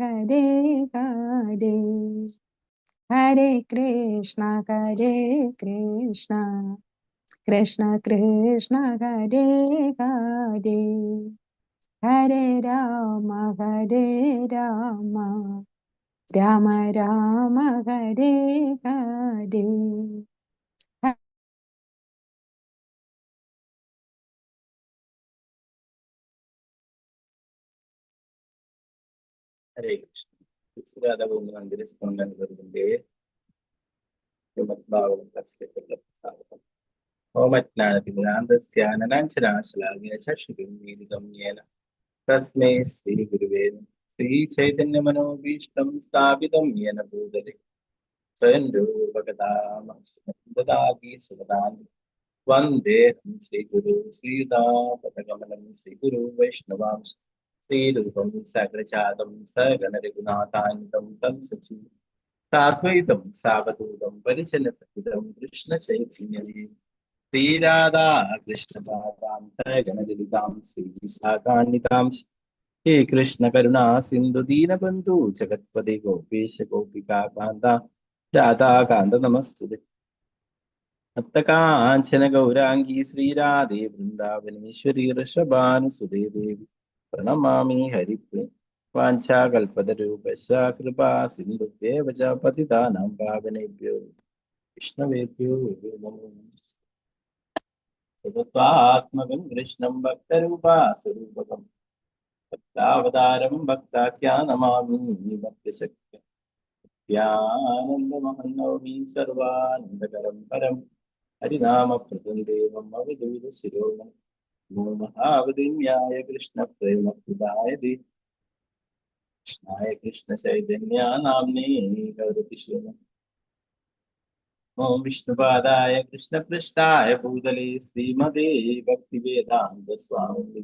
ഹരേ ഹരേ ഹരേ കൃഷ്ണ കൃഷ്ണ കൃഷ്ണ ഹരേ ഹരേ ഹരേ രാമ രാമ രാമ ഹരേ ഹരേ. ഹരേ കൃഷ്ണ. രാധാഗോവിന്ദ മന്ദിര സ്കന്ധന്റെ തസ്മൈ ശ്രീ ഗുരുവേ ശ്രീ ചൈതന്യ മനോഭീഷ്ടം സ്ഥാപിതം യേന ഭൂതലേ സ്വയം രൂപകഥാമി സുഗതാൻ വന്ദേഹം ശ്രീഗുരു ശ്രീയുതാപദകമലം ശ്രീഗുരു വൈഷ്ണവാംശ ശ്രീരൂപം സകലജാതം സഗണരഘുനാഥാന്വിതം തം സജീ സാദ്വൈതം സാവധൂതം പരിചലസഹിതം കൃഷ്ണ ചൈതന്യേ ശ്രീരാധാ കൃഷ്ണപാദാം സഗണലളിതാം ശ്രീവിശാഖാന്വിതാം ഹേ കൃഷ്ണ കരുണാ സിന്ധു ദീനബന്ധു ജഗത്പതി ഗോപേശ ഗോപികാകാന്ത രാധാകാന്ത നമസ്തുതേ. ഭക്തകാഞ്ചന ഗൗരാംഗീ ശ്രീരാധേ വൃന്ദാവനേശ്വരി ഋഷഭാനുസുതേ ദേവി പ്രണമാമി ഹരിപ്രിയ. വാഞ്ചാകൽപതരൂപശ്ച കൃപാ സിന്ധുഭ്യേവ ച പതിതാനാം പാവനേഭ്യോ വിഷ്ണവേഭ്യോ നമോ. സ്വത്വാത്മകം കൃഷ്ണം ഭക്തരൂപാസ്വരൂപകം ഭക്താവതാരം ഭക്താഖ്യാനമാമി ഭക്തശക്തിയാനന്ദമഹം നൗമി സർവാനന്ദകരം പരം ഹരിനാമപ്രദം ദേവം അവധൂത ശിരോമണി നമോ മഹാവതിന്യായ കൃഷ്ണപ്രേമപ്രദായ കൃഷ്ണായ കൃഷ്ണ ചൈതന്യ നാമ്നേ ഗൗരതിശോമ ഓം വിഷ്ണുപാദായ കൃഷ്ണപൃഷ്ഠായ ഭൂതലേ ശ്രീമതേ ഭക്തിവേദാന്ത സ്വാമി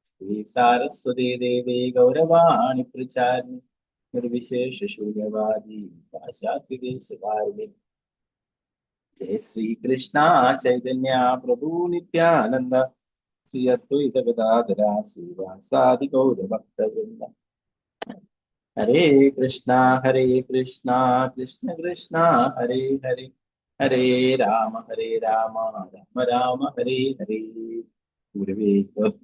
ശ്രീ സാരസ്വതേ ദേവേ ഗൗരവാണി പ്രചാരിണി നിർവിശേഷ ശൂന്യവാദി പാശ്ചാത്യദേശകാരിണി. ജയ ശ്രീ കൃഷ്ണ ചൈതന്യ പ്രഭു നിത്യാനന്ദ ശ്രീ അദ്വൈത ഗദാധര ശ്രീവാസാദി ഗൗരഭക്തവൃന്ദ. ഹരേ കൃഷ്ണ കൃഷ്ണ കൃഷ്ണ ഹരേ ഹരേ ഹരേ രാമ രാമ രാമ ഹരേ ഹരേ. ഗുരുവേ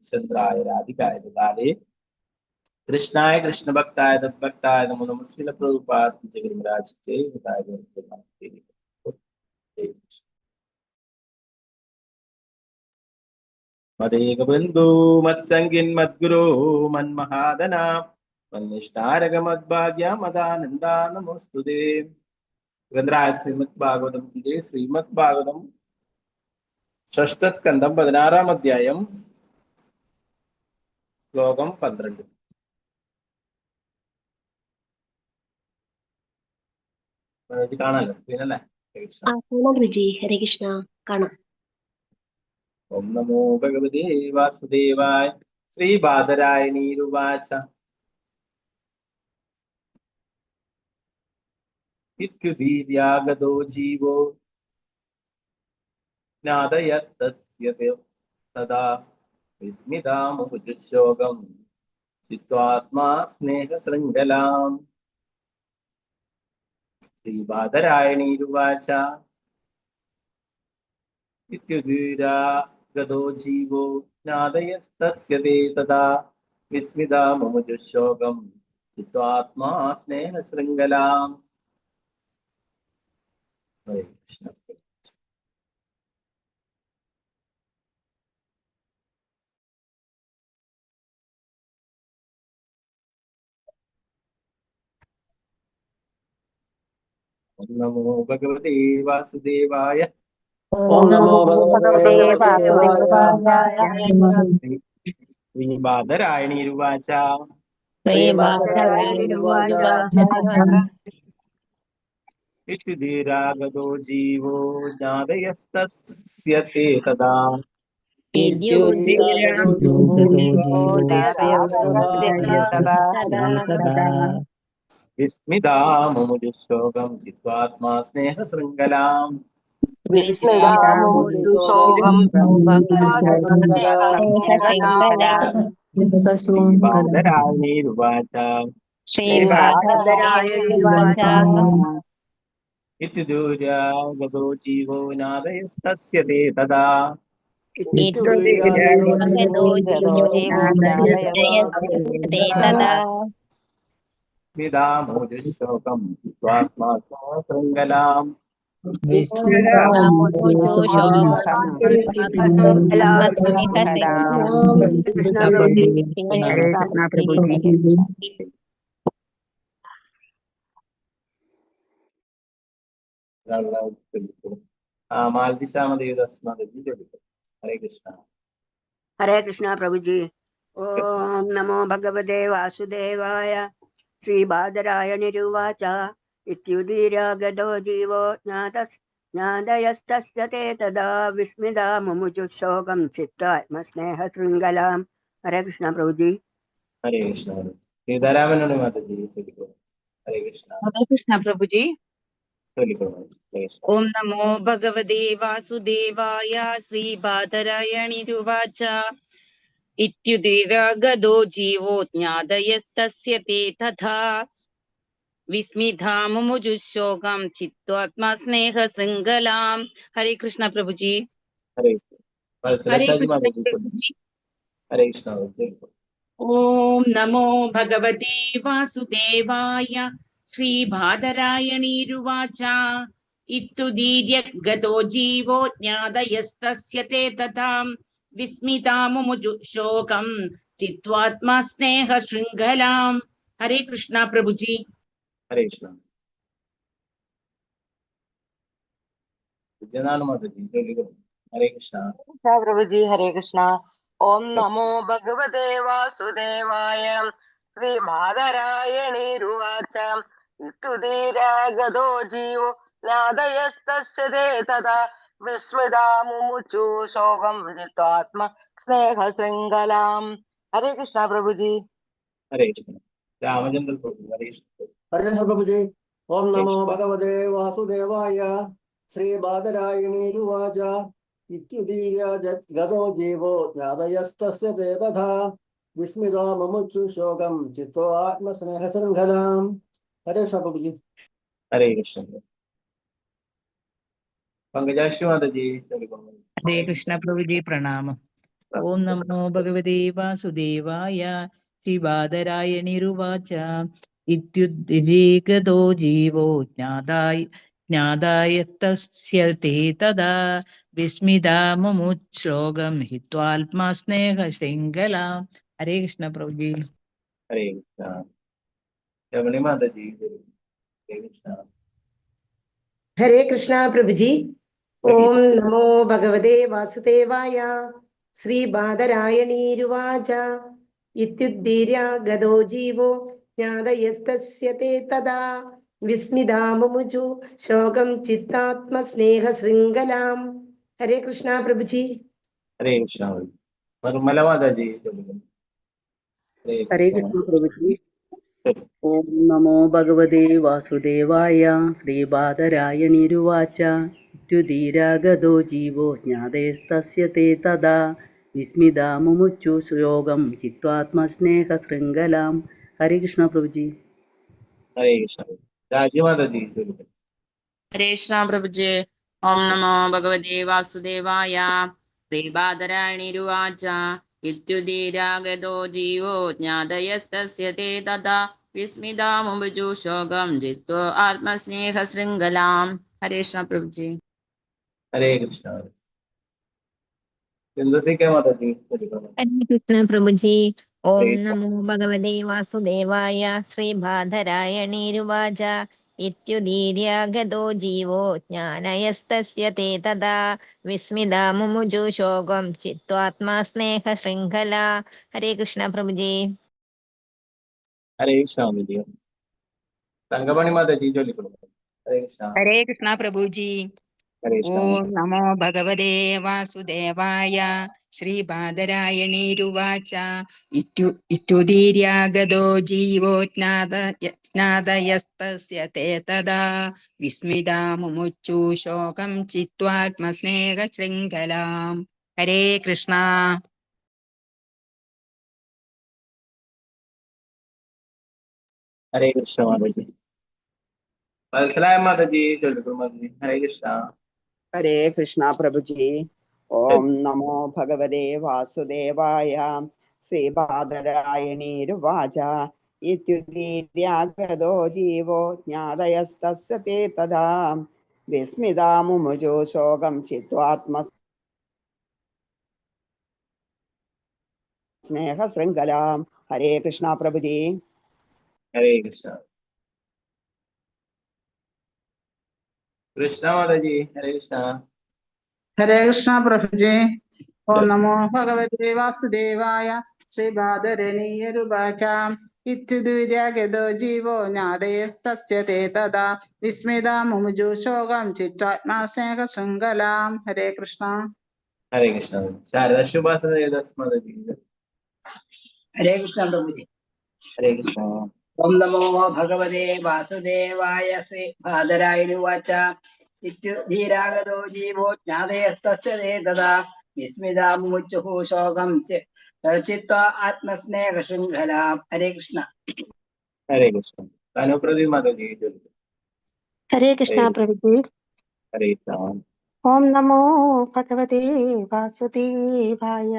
ചന്ദ്രായ രാധികായ ദദാലേ കൃഷ്ണായ കൃഷ്ണഭക്തായ തദ്ഭക്തായ നമോ നമസ്മിന പ്രഭുപാദ ജഗന്മരാജ് ജയ. മദേകബന്ധു മത്സംഗിൻ മദ്ഗുരോ മന്മഹാദന മന്നിഷ്ടാരക മദ്ഭാഗ്യ മദാനന്ദ നമോസ്തുതേ. ഗ്രന്ഥരായ ശ്രീമദ് ഭാഗവതം ഇതേ ശ്രീമദ് ഭാഗവതം ഷഷ്ഠസ്കന്ധം 16-ാം അധ്യായം ശ്ലോകം 12. കാണാനല്ലോ സ്ക്രീനല്ലേ? ഹരേ കൃഷ്ണ കാണാം. ഓം നമോ ഭഗവതേ വാസുദേവായ. ശ്രീബാദരായണീരുവാച ഇത്യുദീര്യാഗതോ ജീവോ ജ്ഞാതയസ്തസ്യ തദാ വിസ്മിതാമുപജശോകം ചിത്വാത്മാ സ്നേഹശൃംഖലാം. ശ്രീബാദരായണീരുവാച ഇത്യുദീര്യാഗതോ ജീവോ ജ്ഞാതയസ്തസ്യ തദാ വിസ്മിതാമുപജശോകം ചിത്വാത്മാ സ്നേഹശൃംഖലാം. ഹരേ കൃഷ്ണ. നമോ ഭഗവതേ വാസുദേവായ. ഓം നമോ ഭഗവതേ വാസുദേവായ. ശ്രീബാദരായണീരുവാച ഇത്യുദീര്യാഗതോ ജീവോ ജ്ഞാതയസ്തസ്യ തദാ വിസ്മിതാമുപജശോകം ചിത്വാത്മാ സ്നേഹശൃംഖലാം. ശ്രീബാദരായണീരുവാച श्रीबादरायणुवाच इति दुर्यागतो जीवो नादयस्तस्य ते तदा इत्युदीर्घगतो जीवो नादयस्ते तदा विदामोजुशोकं स्वात्मात्मसङ्गलाम् विस्मितामुमुचु शोकसंगलात्मस्नेहसङ्गलाम्। कृष्ण प्रभु जी। हरे कृष्ण कृष्ण प्रभु प्रभु जी, जी। हरे कृष्ण। हरे कृष्ण। हरे कृष्ण प्रभु जी। ओम नमो भगवते वासुदेवाय। श्रीबादरायणिरुवाच इत्युदीर्य गदो जीवो ज्ञादयस्तस्य ते तदा विस्मिता मुमुचुशोकं चित्वा आत्मस्नेहशृङ्खलाम्। हरे कृष्ण प्रभु जी। हरे कृष्ण। सीतारामन माता जी हरे कृष्ण। हरे कृष्ण प्रभु जी। हरे कृष्ण। ओम नमो भगवते वासुदेवाय श्रीबादरायणिरुवाच इत्युदीर्घगतो जीवो ज्ञादयस्तस्य ते तथा विस्मिता मुमुजुशोकं चित्वात्मस्नेहशृङ्खलाम्। हरे कृष्ण प्रभु जी। हरे कृष्ण। हरे सरस्वती कृष्ण माता जी प्रभु जी। हरे कृष्ण। ओम नमो भगवते वासुदेवाय श्रीबादरायणीरुवाच इत्तुदीर्य गतो जीवो ज्ञादयस्तस्य ते तथा विस्मिता मुमुजु शोकं चित्वात्मा स्नेह श्रृंखलाम्। हरे कृष्ण प्रभु जी। हरे कृष्ण। विद्यानान माता जी हरे कृष्ण। प्रभु जी। हरे कृष्णा। ओम नमो भगवते वासुदेवाय श्रीबादरायणीरुवाच इत्तुदीर्घगतो जीवो नादयस्तस्य ते तदा विस्मिता मुमुचु शोकं जित्वात्म स्नेह श्रृंखलाम्। हरे कृष्णा प्रभु जी। हरे कृष्ण। रामचंद्र प्रभु हरे कृष्ण। हरे कृष्ण प्रभु जी। ओम हरे नमो कृष्ण। भगवते वासुदेवाय श्रीबादरायणीरुवाच इत्युदीर्य गतो जीवो ज्ञादयस्तस्य ते तथा विस्मितो मुमुचु शोकं चित्तो आत्मस्नेहशृङ्खलाम्। हरे कृष्ण प्रभु जी। हरे कृष्ण। पंकजाक्षी माता जी हरे कृष्ण प्रभु जी। प्रणाम। ओम नमो भगवते वासुदेवाय श्रीबादरायणिरुवाच इत्युद्रिक्तो जीवो ज्ञादायस्तस्य ते तदा विस्मिता मुमुच्छोगं हित्वात्मस्नेहशृङ्खलाम्। हरे कृष्ण प्रभु जी। हरे कृष्ण। रमणी माता जी हरे कृष्ण। हरे कृष्णा प्रभु जी। हरे ओम नमो भगवते वासुदेवाय श्रीबादरायणीरुवाच इत्युद्दीर्य गतो जीवो ज्ञादयस्तस्य ते तदा विस्मिता मुमुचु शोकं चित्तात्मस्नेहशृङ्खलाम्। हरे कृष्णा प्रभु जी। हरे कृष्ण। निर्मला माता जी हरे हरे कृष्ण। कृष्ण प्रभु जी। ओम नमो भगवते वासुदेवाय श्रीबादरायणिरुवाच इत्युदीर्घगतो जीवो ज्ञादेस्तस्य ते तदा विस्मिता मुमुचु योगं चित्वात्मस्नेहशृङ्खलाम्। हरे कृष्ण प्रभु जी। हरे कृष्ण। राजी माता जी हरे कृष्ण प्रभु जी। ओम नमो भगवते वासुदेवाय श्रीबादरायणिरुवाच इत्युदीर्घगतो जीवो ज्ञादयस्तस्य ते तदा विस्मिता मुमुचु शोकं जित्वा आत्मस्नेहशृङ्खलाम्। हरे कृष्ण प्रभु जी। हरे कृष्ण। चंद्रशेखर माता जी हरे कृष्ण प्रभु जी। ओम हरे नमो भगवते वासुदेवाय श्रीबादरायणीरुवाच इत्युदीर्य गतो जीवो ज्ञानयस्तस्य ते तदा विस्मिता मुमुचु शोकं चित्त्वात्मा स्नेहशृङ्खला। हरे कृष्ण प्रभु जी। हरे कृष्ण। तंगमणि माता जी हरे कृष्ण। हरे कृष्ण प्रभु जी। हरे कृष्ण। ओम नमो भगवते वासुदेवाय श्रीबादरायणीरुवाच इत्युदीर्यगतो जीवो ज्ञादयस्तस्य ते तदा विस्मिता मुमुचु शोकं चित्वात्मस्नेहशृङ्खलाम्। हरे कृष्ण। ഹരേ കൃഷ്ണ മാതാജി. മനസ്സിലായ മാതാജി? ചൊല്ലിക്കോളൂ മാതാജി. ഹരേ കൃഷ്ണ. ഹരേ കൃഷ്ണ പ്രഭുജി. ഓം നമോ ഭഗവതേ വാസുദേവായ. ശ്രീപാദരായണീരുവാച ഇത്യുദീര്യാഗതോ ജീവോ ജ്ഞാതയസ്തസ്യ തേ തഥാ വിസ്മിതാമുമുജോ ശോകം ചിത്വാത്മസ്നേഹശൃംഖലാം. ഹരേ കൃഷ്ണ പ്രഭുജി. ഹരേ കൃഷ്ണ. കൃഷ്ണ മാതാജി. ഹരേ കൃഷ്ണ. ഹരേ കൃഷ്ണ പ്രഭുജേ. ഓം നമോ ഭഗവതേ വാസുദേവായ. ശ്രീബാദരണീയരുവാച ഇത്യുദൂര്യാഗതോ ജീവോ ജ്ഞാതയസ്തസ്യ തേ തഥാ വിസ്മിതാ മുമുജു ശോകം ചിത്വാത്മാ സ്നേഹശൃംഖലാം. ഹരേ കൃഷ്ണ. ഹരേ കൃഷ്ണ. ശാരദാശുഭാസന മാതാജി. ഹരേ കൃഷ്ണ പ്രഭുജി. ഹരേ കൃഷ്ണ. ഓം നമോ ഭഗവതേ വാസുദേവായ. ശ്രീപാദരായണുവാച ഇത്യുധീരാഗതോ ജീവോ ജ്ഞാതയസ്തസ്യ തേ തഥാ വിസ്മിതാ മുമുചുഃ ശോകം ചിത്വാ ആത്മസ്നേഹശൃംഖലാം. ഹരേ കൃഷ്ണ. ഹരേ കൃഷ്ണ. അനുപ്രതി മാതാജി. ഹരേ കൃഷ്ണ പ്രഭുജി. ഹരേ കൃഷ്ണ. ഓം നമോ ഭഗവതേ വാസുദേവായ.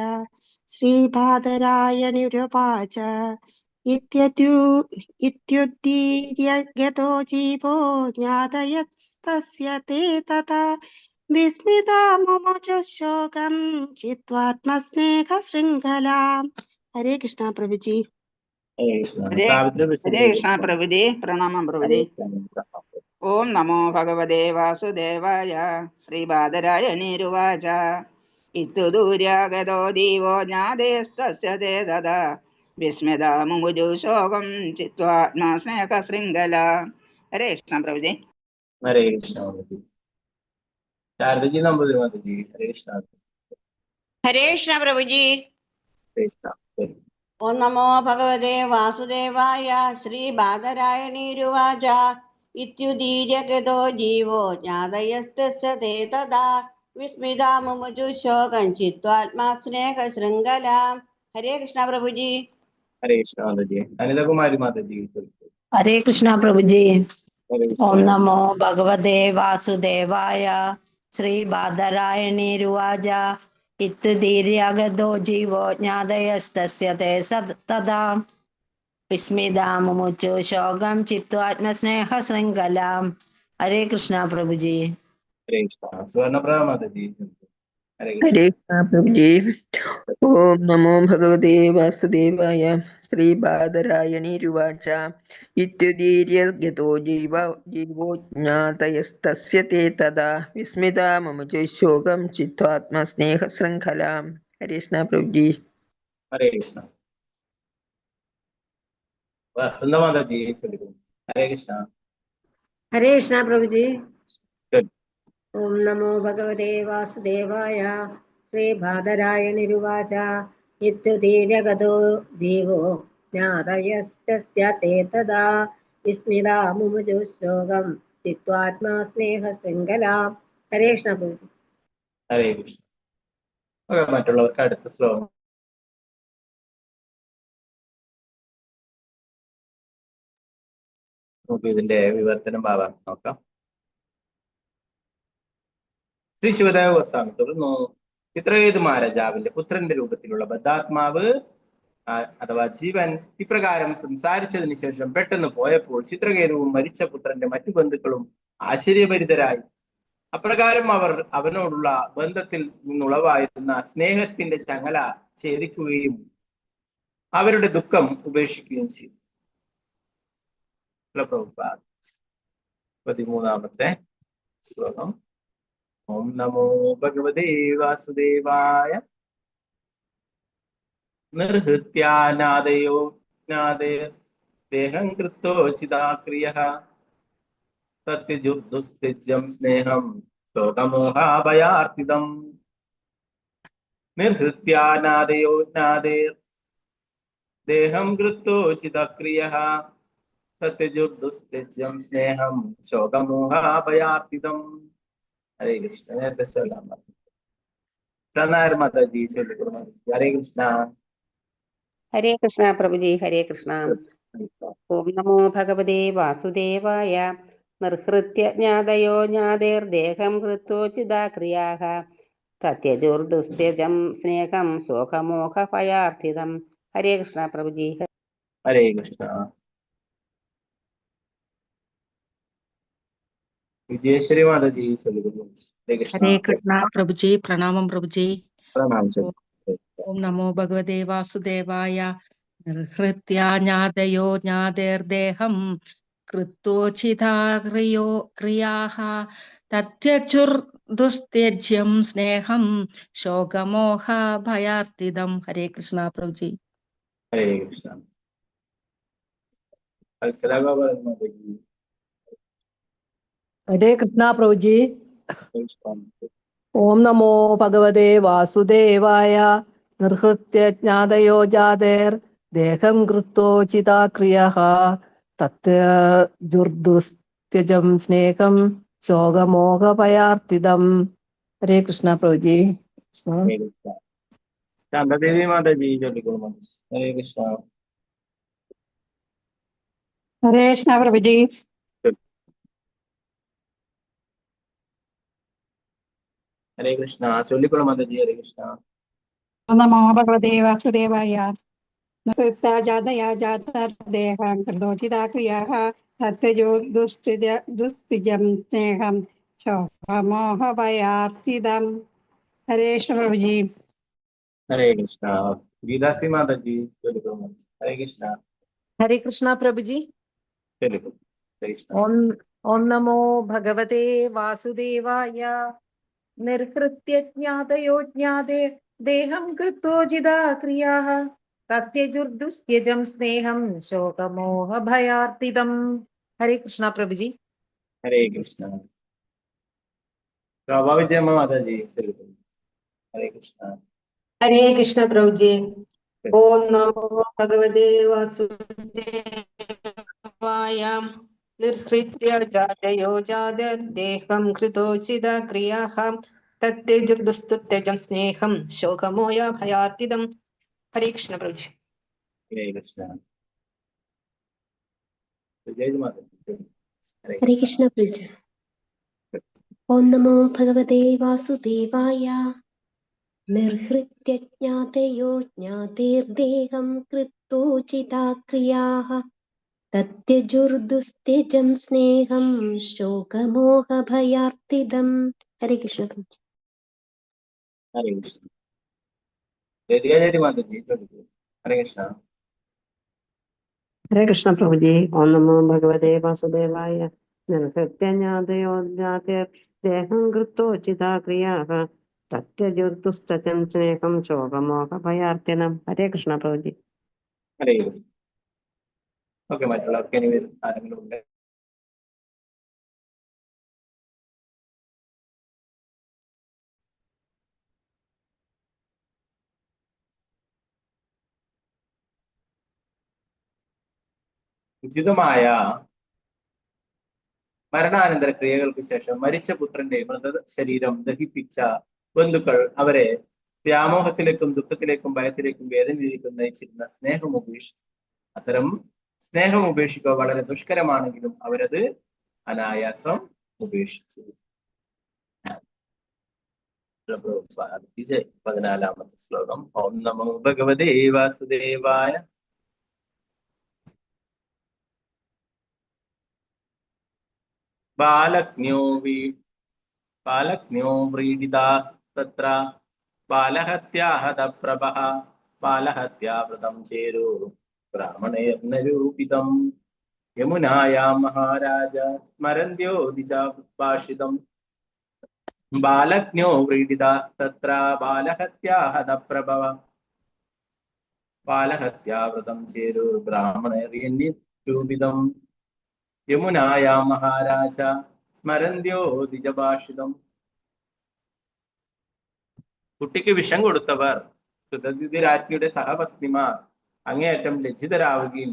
ശ്രീപാദരായണുരുവാച ഇത്യുദീര്യഗതോ ജീവോ ജ്ഞാതയസ്തസ്യ തേ തഥാ വിസ്മിതാ മുമുജുഃ ശോകം ചിത്വാത്മസ്നേഹശൃംഖലാം. ഹരേ കൃഷ്ണ പ്രഭുജി. ഹരേ കൃഷ്ണ. ഹരേ കൃഷ്ണ പ്രഭുജി. പ്രണാമം പ്രഭുജി. ഓം നമോ ഭഗവതേ വാസുദേവായ. ശ്രീബാദരായണീരുവാച ഇത്യുദൂര്യാഗതോ ജീവോ ജ്ഞാതയസ്തസ്യ തേ തഥാ വിസ്മിതാ മുമുജു ശോകം ചിത്വാത്മാ സ്നേഹശൃംഖലാം. ഹരേ കൃഷ്ണ പ്രഭുജി. ഹരേ കൃഷ്ണ. ശാരദജി നമ്പൂതിരി മാതാജി. ഹരേ കൃഷ്ണ. ഹരേ കൃഷ്ണ പ്രഭുജി. ഹരേ കൃഷ്ണ. ഓം നമോ ഭഗവതേ വാസുദേവായ. ശ്രീപാദരായണീരുവാച ഇത്യുദീര്യഗതോ ജീവോ ജ്ഞാതയസ്തസ്യ തേ തഥാ വിസ്മിതാ മുമുജു ശോകം ചിത്വാത്മാ സ്നേഹശൃംഖലാം. ഹരേ കൃഷ്ണ പ്രഭുജി. ഹരേ കൃഷ്ണ മാതാജി. അനിതകുമാരി മാതാജി. ഹരേ കൃഷ്ണ പ്രഭുജി. ഹരേ കൃഷ്ണ. ഓം നമോ ഭഗവതേ വാസുദേവായ. ശ്രീബാദരായണീരുവാച ഇത്യുദീര്യാഗതോ ജീവോ ജ്ഞാതയസ്തസ്യ തേ തഥാ വിസ്മിതാ മുമുചു ശോകം ചിത്വാത്മസ്നേഹശൃംഖലാം. ഹരേ കൃഷ്ണ പ്രഭുജി. ഹരേ കൃഷ്ണ. സുവർണപ്രഭ മാതാജി. ഹരേ കൃഷ്ണ. ഹരേ കൃഷ്ണ പ്രഭുജി. ഓം നമോ ഭഗവതേ വാസുദേവായ. ശ്രീബാദരായണീരുവാച ഇത്യുദീര്യഗതോ ജീവോ ജ്ഞാതയസ്തസ്യ തേ തഥാ വിസ്മിതാ മുമുജുഃ ശോകം ചിത്വാത്മസ്നേഹശൃംഖലാം. ഹരേ കൃഷ്ണ പ്രഭുജി. ഹരേ കൃഷ്ണ. വസന്ത മാതാജി. ഹരേ കൃഷ്ണ. ഹരേ കൃഷ്ണ പ്രഭുജി. ശരി. ഓം നമോ ഭഗവതേ വാസുദേവായ. ശ്രീബാദരായണീരുവാച ഇത്യുദീര്യഗതോ ജീവോ ജ്ഞാതയസ്തസ്യ തേ തഥാ വിസ്മിതാ മുമുജുഃ ശോകം ചിത്വാത്മാ സ്നേഹശൃംഖലാം. ഹരേ കൃഷ്ണ പ്രഭുജി. ഹരേ കൃഷ്ണ. മറ്റുള്ളവർക്ക് അടുത്ത ശ്ലോകം. നമുക്ക് ഇതിന്റെ വിവർത്തനം ഭാവം നോക്കാം. ശ്രീ ശിവദേവ ഗോസ്വാമി തുടർന്നു. ചിത്രകേതു മഹാരാജാവിന്റെ പുത്രന്റെ രൂപത്തിലുള്ള ബദ്ധാത്മാവ് അഥവാ ജീവൻ ഇപ്രകാരം സംസാരിച്ചതിന് ശേഷം പെട്ടെന്ന് പോയപ്പോൾ ചിത്രകേതുവും മരിച്ച പുത്രന്റെ മറ്റു ബന്ധുക്കളും ആശ്ചര്യഭരിതരായി. അപ്രകാരം അവർ അവനോടുള്ള ബന്ധത്തിൽ നിന്നുളവായിരുന്ന സ്നേഹത്തിന്റെ ചങ്ങല ഛേദിക്കുകയും അവരുടെ ദുഃഖം ഉപേക്ഷിക്കുകയും ചെയ്തു. 13ാമത്തെ ശ്ലോകം. ഓം നമോ ഭഗവതേ വാസുദേവായ. നിർഹൃത്യാനാദയോ ദേഹം കൃത്തോചിതാക്രിയഃ സത്യജുസ്ത്യജ്യം സ്നേഹം ശോകമോഹാഭയാർത്തിതം. നിർഹൃത്യാനാദയോ ദേഹം കൃത്തോചിതക്രിയഃ സത്യജുസ്ത്യജ്യം സ്നേഹം ശോകമോഹാഭയാർത്തിതം. ഹരേ കൃഷ്ണ. നേരത്തെ ചൊല്ലാൻ പറഞ്ഞു. ചന്നാർ മാതാജി ചൊല്ലിക്കൊടുത്തു. ഹരേ കൃഷ്ണ. ഹരേ കൃഷ്ണ പ്രഭുജി. ഹരേ കൃഷ്ണ. ഓം നമോ ഭഗവതേ വാസുദേവായ. നിർഹൃത്യ ജ്ഞാതയോ ജ്ഞാതേർദേഹം കൃത്വോചിതാ ക്രിയാഃ തത്യജുർദുസ്ത്യജം സ്നേഹം ശോകമോഹ ഭയാർത്ഥിതം. ഹരേ കൃഷ്ണ പ്രഭുജി. ഹരേ കൃഷ്ണ. വിജയേശ്വരി മാതാജി ചൊല്ലുന്നു. ഹരേ കൃഷ്ണ. ഹരേ കൃഷ്ണ പ്രഭുജി. പ്രണാമം പ്രഭുജി. പ്രണാം. ഓം നമോ ഭഗവതേ വാസുദേവായ. നിർഹൃത്യ ജ്ഞാതയോ ജ്ഞാതേർദേഹം കൃത്വോചിതാ ക്രിയാഃ തത്യജുർദുസ്ത്യജ്യം സ്നേഹം ശോകമോഹ ഭയാർത്ഥിതം. ഹരേ കൃഷ്ണ പ്രഭുജി. ഹരേ കൃഷ്ണ. മാതാജി. ഹരേ കൃഷ്ണ പ്രഭുജി. ഓം നമോ ഭഗവതേ വാസുദേവായ. നിർഹൃത്യ ജ്ഞാതയോ ജാതേർ ദേഹം കൃത്വോചിതാ ക്രിയഃ തത്യജുർദുസ്ത്യജം സ്നേഹം ശോകമോഹഭയാർത്ഥിതം. ഹരേ കൃഷ്ണ പ്രഭുജി. ശാന്തദേവി മാതാജി ചൊല്ലിക്കൊള്ളു. ഹരേ കൃഷ്ണ. ഹരേ കൃഷ്ണ പ്രഭുജി. ഹരേ കൃഷ്ണ. ചൊല്ലിക്കൊള്ളു മാതാജി. ഹരേ കൃഷ്ണ. നമോ ഭഗവതേ വാസുദേവായ. ജാതയാ ജാതദേഹം കൃതോചിതാ ക്രിയാഃ സത്യജുർദുസ്ത്യജം സ്നേഹം ശോകമോഹഭയാർത്ഥിതം. ഹരേ കൃഷ്ണ പ്രഭുജി. ഹരേ കൃഷ്ണ. ഗീതാസി മാതാജി ചൊല്ലിക്കൊള്ളു. ഹരേ കൃഷ്ണ. ഹരേ കൃഷ്ണ പ്രഭുജി. ചൊല്ലിക്കൊള്ളു. ഹരേ കൃഷ്ണ. ഓം നമോ ഭഗവതേ വാസുദേവായ. നിർഹൃത്യ ജ്ഞാതയോ ജ്ഞാതേ ദേഹം കൃത്വോചിതാ ക്രിയാഃ തത്യജുർദുസ്ത്യജം സ്നേഹം ശോകമോഹഭയാർത്ഥിതം. ഹരേ കൃഷ്ണ പ്രഭുജി. ഹരേ കൃഷ്ണ. ശോഭാ വിജയമ്മ മാതാജി ചൊല്ലിക്കൊള്ളു. ഹരേ കൃഷ്ണ. ഹരേ കൃഷ്ണ പ്രഭുജി. ഓം നമോ ഭഗവതേ വാസുദേവായ. നിർഹൃത്യ ജാതയോ ജാതദേഹം കൃതോചിതാ ക്രിയാഃ തത്യജുർദുസ്ത്യജം സ്നേഹം ശോകമോഹ ഭയാർത്ഥിതം. ഹരേ കൃഷ്ണ പ്രഭുജി. ഹരേ കൃഷ്ണ. വിജയ് മാതാജി. ഹരേ ഹരേ കൃഷ്ണ. കൃഷ്ണ പ്രഭുജി. ഓം നമോ ഭഗവതേ വാസുദേവായ. നിർഹൃത്യ ജ്ഞാതയോ ജ്ഞാതേർദേഹം കൃത്വോചിതാ ക്രിയാഃ തത്യജുർദുസ്ത്യജം സ്നേഹം ശോകമോഹഭയാർത്ഥിതം. ഹരേ കൃഷ്ണ പ്രഭുജി. ഹരേ കൃഷ്ണ. ലതികാചാരി മാതാജി ചൊല്ലിക്കൊള്ളു. ഹരേ കൃഷ്ണ. ഹരേ കൃഷ്ണ പ്രഭുജി. ഓം നമോ ഭഗവതേ വാസുദേവായ. നിർഹൃത്യ ജ്ഞാതയോ ജ്ഞാതേർ ദേഹം കൃത്വോചിതാ ക്രിയാഃ തത്യജുർദുസ്ത്യജം സ്നേഹം ശോകമോഹഭയാർത്ഥിതം. ഹരേ കൃഷ്ണ പ്രഭുജി. ഹരേ കൃഷ്ണ. ഓക്കെ, മറ്റുള്ളവർക്ക് ഇനി ആരെങ്കിലും ഉണ്ട്? ഉചിതമായ മരണാനന്തര ക്രിയകൾക്ക് ശേഷം മരിച്ച പുത്രന്റെ മൃത ശരീരം ദഹിപ്പിച്ച ബന്ധുക്കൾ അവരെ വ്യാമോഹത്തിലേക്കും ദുഃഖത്തിലേക്കും ഭയത്തിലേക്കും വേദനയിലേക്കും നയിച്ചിരുന്ന സ്നേഹം ഉപേക്ഷിച്ചു. അത്തരം സ്നേഹം ഉപേക്ഷിക്കുക വളരെ ദുഷ്കരമാണെങ്കിലും അവരത് അനായാസം ഉപേക്ഷിച്ചു. 14ാമത്തെ ശ്ലോകം. ഓം നമോ ഭഗവതേ വാസുദേവായ. ബാലജ്ഞോ വ്രീഡിതാസ്തത്ര ബാലഹത്യാഹതപ്രഭഃ ബാലഹത്യാവൃതം ചേരോ ബ്രാഹ്മണേർനരൂപിതം യമുനായാം മഹാരാജ സ്മരന്ത്യോ ദിജാഭാഷിതം ബാലജ്ഞോ വ്രീഡിതാസ്തത്ര ബാലഹത്യാഹതപ്രഭഃ ബാലഹത്യാവൃതം ചേരോ ബ്രാഹ്മണേർനരൂപിതം യമുനായാം മഹാരാജ സ്മരന്ത്യോ ദിജഭാഷിതം. കുട്ടിക്ക് വിഷം കൊടുത്തവർ കൃതജ്ഞരാജ്ഞിയുടെ സഹപത്നിമാർ അങ്ങേയറ്റം ലജ്ജിതരാവുകയും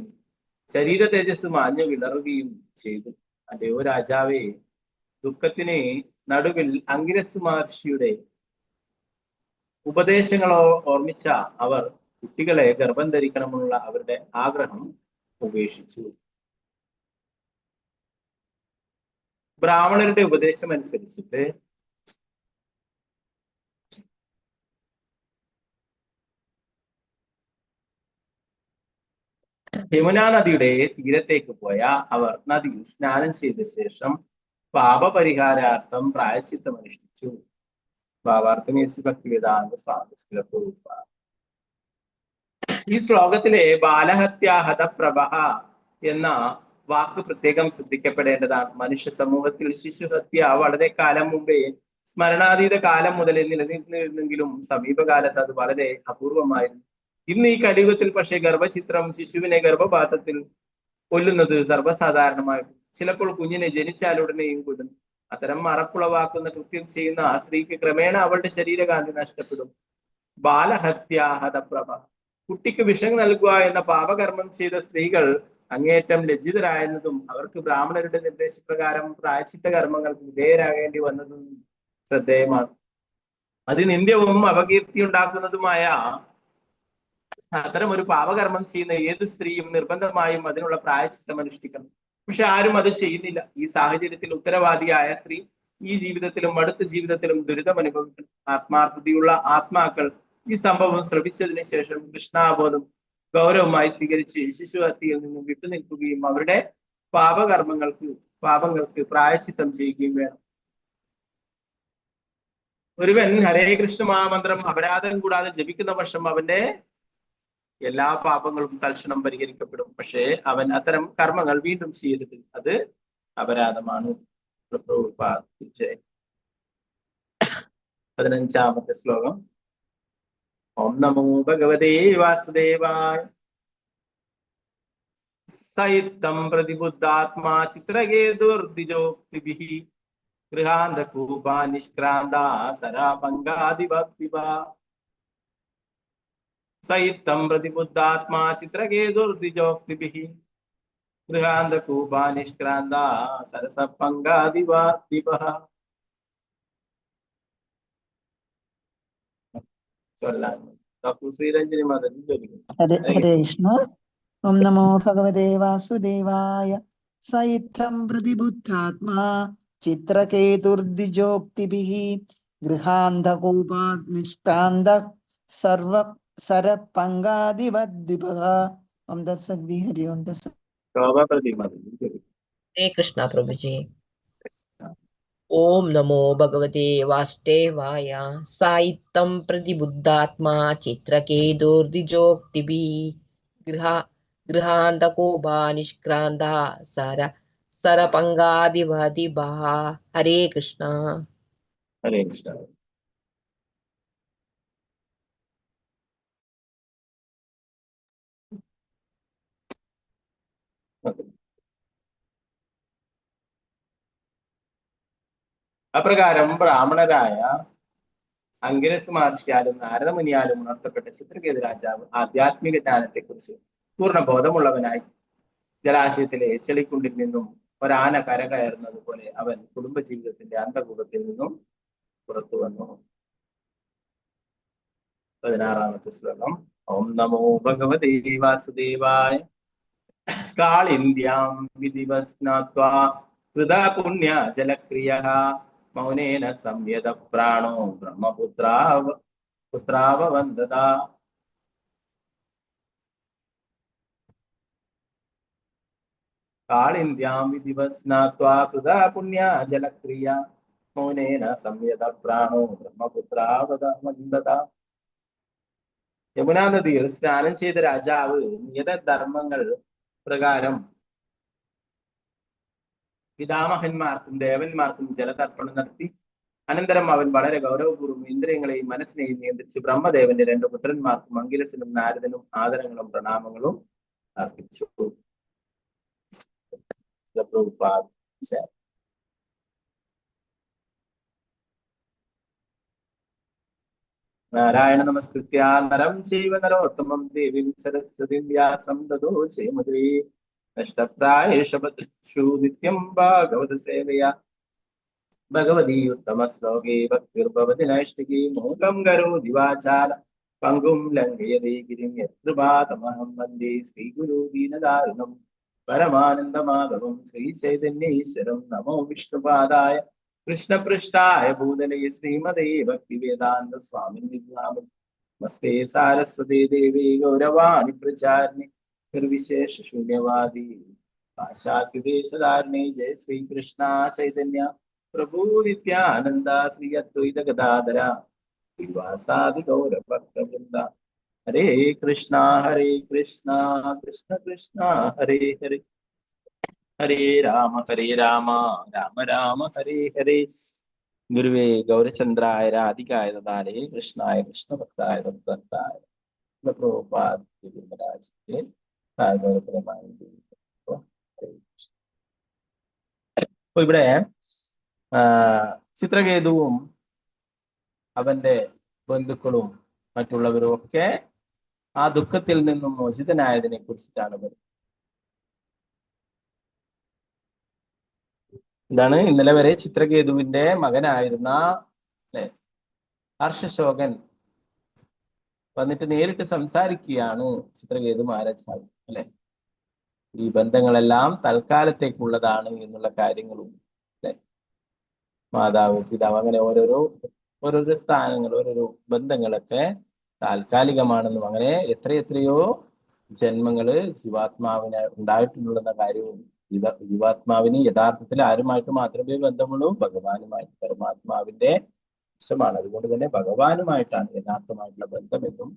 ശരീര തേജസ് മാഞ്ഞു വിളറുകയും ചെയ്തു. അല്ലയോ രാജാവേ, ദുഃഖത്തിന് നടുവിൽ അംഗിരസ് മഹർഷിയുടെ ഉപദേശങ്ങളോ ഓർമ്മിച്ച അവർ കുട്ടികളെ ഗർഭം ധരിക്കണമെന്നുള്ള അവരുടെ ആഗ്രഹം ഉപേക്ഷിച്ചു. ബ്രാഹ്മണരുടെ ഉപദേശം അനുസരിച്ചിട്ട് യമുനാ നദിയുടെ തീരത്തേക്ക് പോയ അവർ നദിയിൽ സ്നാനം ചെയ്ത ശേഷം പാപപരിഹാരാർത്ഥം പ്രായശ്ചിത്തം അനുഷ്ഠിച്ചു. ഭാവാർത്ഥമേസി ഭക്തിവേദാന്ത സ്വാമി പ്രഭുപാദ്. ഈ ശ്ലോകത്തിലെ ബാലഹത്യാഹത പ്രഭ എന്ന വാക്ക് പ്രത്യേകം ശ്രദ്ധിക്കപ്പെടേണ്ടതാണ്. മനുഷ്യ സമൂഹത്തിൽ ശിശുഹത്യ വളരെ കാലം മുമ്പേ, സ്മരണാതീത കാലം മുതൽ നിലനിന്നിരുന്നെങ്കിലും സമീപകാലത്ത് അത് വളരെ അപൂർവമായിരുന്നു. ഇന്ന് ഈ കലിയുഗത്തിൽ പക്ഷേ ഗർഭചിത്രം ശിശുവിനെ ഗർഭപാത്രത്തിൽ കൊല്ലുന്നത് സർവ്വസാധാരണമായിരുന്നു. ചിലപ്പോൾ കുഞ്ഞിനെ ജനിച്ചാലുടനെയും കൊല്ലുന്നു. അത്തരം മറപ്പുളവാക്കുന്ന കൃത്യം ചെയ്യുന്ന ആ സ്ത്രീക്ക് ക്രമേണ അവളുടെ ശരീരകാന്തി നഷ്ടപ്പെടും. ബാലഹത്യാഹത പ്രഭ. കുട്ടിക്ക് വിഷം നൽകുക എന്ന പാപകർമ്മം ചെയ്ത സ്ത്രീകൾ അങ്ങേയറ്റം ലജ്ജിതരായെന്നതും അവർക്ക് ബ്രാഹ്മണരുടെ നിർദ്ദേശപ്രകാരം പ്രായശ്ചിത്ത കർമ്മങ്ങൾക്ക് വിധേയരാകേണ്ടി വന്നതും ശ്രദ്ധേയമാണ്. അതിനിന്ദ്യവും അപകീർത്തിയുണ്ടാക്കുന്നതുമായ അത്തരം ഒരു പാപകർമ്മം ചെയ്യുന്ന ഏത് സ്ത്രീയും നിർബന്ധമായും അതിനുള്ള പ്രായശ്ചിത്തം അനുഷ്ഠിക്കണം. പക്ഷെ ആരും അത് ചെയ്യുന്നില്ല. ഈ സാഹചര്യത്തിൽ ഉത്തരവാദിയായ സ്ത്രീ ഈ ജീവിതത്തിലും അടുത്ത ജീവിതത്തിലും ദുരിതം അനുഭവിക്കണം. ആത്മാർത്ഥതയുള്ള ആത്മാക്കൾ ഈ സംഭവം ശ്രമിച്ചതിന് ശേഷം കൃഷ്ണാബോധം ഗൗരവമായി സ്വീകരിച്ച് ശിശുഹത്യയിൽ നിന്നും വിട്ടുനിൽക്കുകയും അവരുടെ പാപങ്ങൾക്ക് പ്രായശ്ചിത്തം ചെയ്യുകയും വേണം. ഒരുവൻ ഹരേ കൃഷ്ണ മഹാമന്ത്രം അപരാധം കൂടാതെ ജപിക്കുന്ന പക്ഷം അവന്റെ എല്ലാ പാപങ്ങളും തൽക്ഷണം പരിഹരിക്കപ്പെടും. പക്ഷേ അവൻ അത്തരം കർമ്മങ്ങൾ വീണ്ടും ചെയ്യരുത്. അത് അപരാധമാണ്. 15ാമത്തെ ശ്ലോകം. ഓം നമോ ഭഗവതേ വാസുദേവായ. സയിത്തം പ്രതിബുദ്ധാത്മാ ചിത്രകേതുർദ്വിജോക്തിഭിഃ ഗൃഹാന്തകൂപാ നിഷ്ക്രാന്താ സരാപങ്കാദിഭക്തിഭാ. സയിത്തം പ്രതിബുദ്ധാത്മാ ചിത്രകേതുർദ്വിജോക്തിഭിഃ ഗൃഹാന്തകൂപാ നിഷ്ക്രാന്താ സരസപങ്കാദിഭക്തിഭാ. ശ്രീരഞ്ജനി മാതൻ ഹരേ കൃഷ്ണ. ഓം നമോ ഭഗവതേ വാസുദേവായ. സയിത്തം പ്രതിബുദ്ധാത്മാ ചിത്രകേതുർദ്വിജോക്തിഭിഃ ഗൃഹാന്തകൂപാത് നിഷ്ക്രാന്ത സർവ സരപങ്കാദിവദ്വിഭഃ. ഓം തത്സത്. ഹരി ഓം തത്സത്. हरे कृष्णा प्रभु जी। ओम नमो भगवते वासुदेवाय। साइत्तं प्रतिबुद्धात्मा चित्रकेतुर्द्विजोक्तिभिः गृहान्तकोपा निष्क्रान्ता सरपङ्गादिवदिभः. हरे कृष्णा. हरे कृष्णा. അപ്രകാരം ബ്രാഹ്മണരായ അംഗിരസ് മഹർഷിയാലും നാരദമുനിയാലും ഉണർത്തപ്പെട്ട ചിത്രകേതു രാജാവ് ആധ്യാത്മിക ജ്ഞാനത്തെക്കുറിച്ച് പൂർണ്ണ ബോധമുള്ളവനായി ജലാശയത്തിലെ ചെളിക്കുണ്ടിൽ നിന്നും ഒരാന കരകയറുന്നത് പോലെ അവൻ കുടുംബജീവിതത്തിന്റെ അന്തകൂടത്തിൽ നിന്നും പുറത്തു വന്നു. 16ാമത്തെ ശ്ലോകം. ഓം നമോ ഭഗവതേ വാസുദേവായ. കാളിന്ദ്യാം വിധിവസ്നാത്വാ കൃതാ പുണ്യ ജലക്രിയഃ മൗനേന സംയത പ്രാണോ ബ്രഹ്മപുത്രാവവന്ദത. കാളിന്ദ്യാം വിധിവസ്നാത്വാ കൃതാ പുണ്യ ജലക്രിയ മൗനേന സംയത പ്രാണോ ബ്രഹ്മപുത്രാവവന്ദത. യമുനാ നദിയിൽ സ്നാനം ചെയ്ത രാജാവ് നിയത ധർമ്മങ്ങൾ പ്രകാരം പിതാമഹന്മാർക്കും ദേവന്മാർക്കും ജലതർപ്പണം നടത്തി. അനന്തരം അവൻ വളരെ ഗൗരവപൂർവ്വം ഇന്ദ്രിയങ്ങളെയും മനസ്സിനെയും നിയന്ത്രിച്ച് ബ്രഹ്മദേവന്റെ 2 പുത്രന്മാർക്കും അംഗിരസിനും നാരദനും ആദരങ്ങളും പ്രണാമങ്ങളും അർപ്പിച്ചു. നാരായണ നമസ്കൃത്യ നരം ചൈവ നരോത്തമം ദേവീം സരസ്വതീം വ്യാസം തതോ ജയമുദേ. നഷ്ടപ്രായേഷു നിത്യം ഭാഗവത സേവയാ ഭഗവതി ഉത്തമ ശ്ലോകേ ഭക്തിർഭവതി നൈഷ്ഠികീ മൂകം കരോതി വാചാല പങ്കും ലംഘയതേ ഗിരിം യത്കൃപാതമഹം വന്ദേ ശ്രീഗുരു ദീനദാരുണം പരമാനന്ദമാധവം ശ്രീ ചൈതന്യേശ്വരം. നമോ വിഷ്ണുപാദായ കൃഷ്ണപൃഷ്ഠായ ഭൂതലേ ശ്രീമതേ ഭക്തിവേദാന്ത സ്വാമിനി നമസ്തേ സാരസ്വതേ ദേവി ഗൗരവാണി പ്രചാരിണി നിർവിശേഷ ശൂന്യവാദി പാശ്ചാത്യദേശധാരിണി. ജയ ശ്രീകൃഷ്ണ ചൈതന്യ പ്രഭു നിത്യാനന്ദ ശ്രീ അദ്വൈത ഗദാധര ശ്രീവാസാദി ഗൗരഭക്തവൃന്ദ. ഹരേ കൃഷ്ണ കൃഷ്ണ കൃഷ്ണ ഹരേ ഹരേ, ഹരേ രാമ രാമ രാമ ഹരേ ഹരേ. ഗുരുവേ ഗൗരചന്ദ്രായ രാധികായ ദദാലേ കൃഷ്ണായ കൃഷ്ണഭക്തായ തദ്ഭക്തായ പ്രഭുപാദരാജേ. അപ്പൊ ഇവിടെ ചിത്രകേതുവും അവന്റെ ബന്ധുക്കളും മറ്റുള്ളവരും ഒക്കെ ആ ദുഃഖത്തിൽ നിന്നും മോചിതനായതിനെ കുറിച്ചിട്ടാണ് പറയുന്നത്. എന്താണ്? ഇന്നലെ വരെ ചിത്രകേതുവിന്റെ മകനായിരുന്ന ഹർഷശോകൻ വന്നിട്ട് നേരിട്ട് സംസാരിക്കുകയാണ് ചിത്രകേതു മഹാരാജാവ് അല്ലെ. ഈ ബന്ധങ്ങളെല്ലാം തൽക്കാലത്തേക്കുള്ളതാണ് എന്നുള്ള കാര്യങ്ങളും അല്ലെ, മാതാവ് പിതാവ് അങ്ങനെ ഓരോരോ സ്ഥാനങ്ങൾ, ഓരോരോ ബന്ധങ്ങളൊക്കെ താൽക്കാലികമാണെന്നും അങ്ങനെ എത്രയോ ജന്മങ്ങള് ജീവാത്മാവിന് ഉണ്ടായിട്ടുള്ള കാര്യവും ജീവാത്മാവിന് യഥാർത്ഥത്തിൽ ആരുമായിട്ട് മാത്രമേ ബന്ധമുള്ളൂ? ഭഗവാനുമായിട്ട്. പരമാത്മാവിന്റെ വശമാണ്. അതുകൊണ്ട് തന്നെ ഭഗവാനുമായിട്ടാണ് യഥാർത്ഥമായിട്ടുള്ള ബന്ധമെന്നും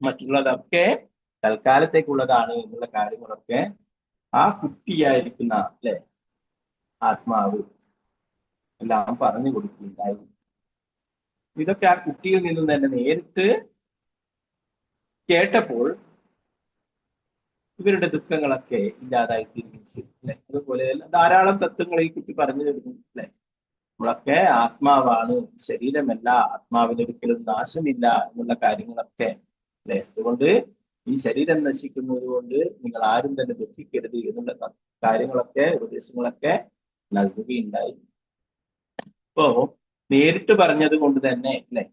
മറ്റുള്ളതൊക്കെ തൽക്കാലത്തേക്കുള്ളതാണ് എന്നുള്ള കാര്യങ്ങളൊക്കെ ആ കുട്ടിയായിരിക്കുന്ന അല്ലെ ആത്മാവ് എല്ലാം പറഞ്ഞു കൊടുക്കുകയുണ്ടായി. ഇതൊക്കെ ആ കുട്ടിയിൽ നിന്നും തന്നെ നേരിട്ട് കേട്ടപ്പോൾ ഇവരുടെ ദുഃഖങ്ങളൊക്കെ ഇല്ലാതായി തീരുമാനിച്ചു അല്ലെ. അതുപോലെ ധാരാളം തത്വങ്ങൾ ഈ കുട്ടി പറഞ്ഞു തരുന്നു അല്ലെ. നമ്മളൊക്കെ ആത്മാവാണ്, ശരീരമല്ല, ആത്മാവിനൊരിക്കലും നാശമില്ല എന്നുള്ള കാര്യങ്ങളൊക്കെ അല്ലെ. അതുകൊണ്ട് ഈ ശരീരം നശിക്കുന്നത് കൊണ്ട് നിങ്ങൾ ആരും തന്നെ ദുഃഖിക്കരുത് എന്നുള്ള കാര്യങ്ങളൊക്കെ ഉപദേശങ്ങളൊക്കെ നൽകുകയുണ്ടായി. അപ്പോ നേരിട്ട് പറഞ്ഞത് കൊണ്ട് തന്നെ അല്ലെ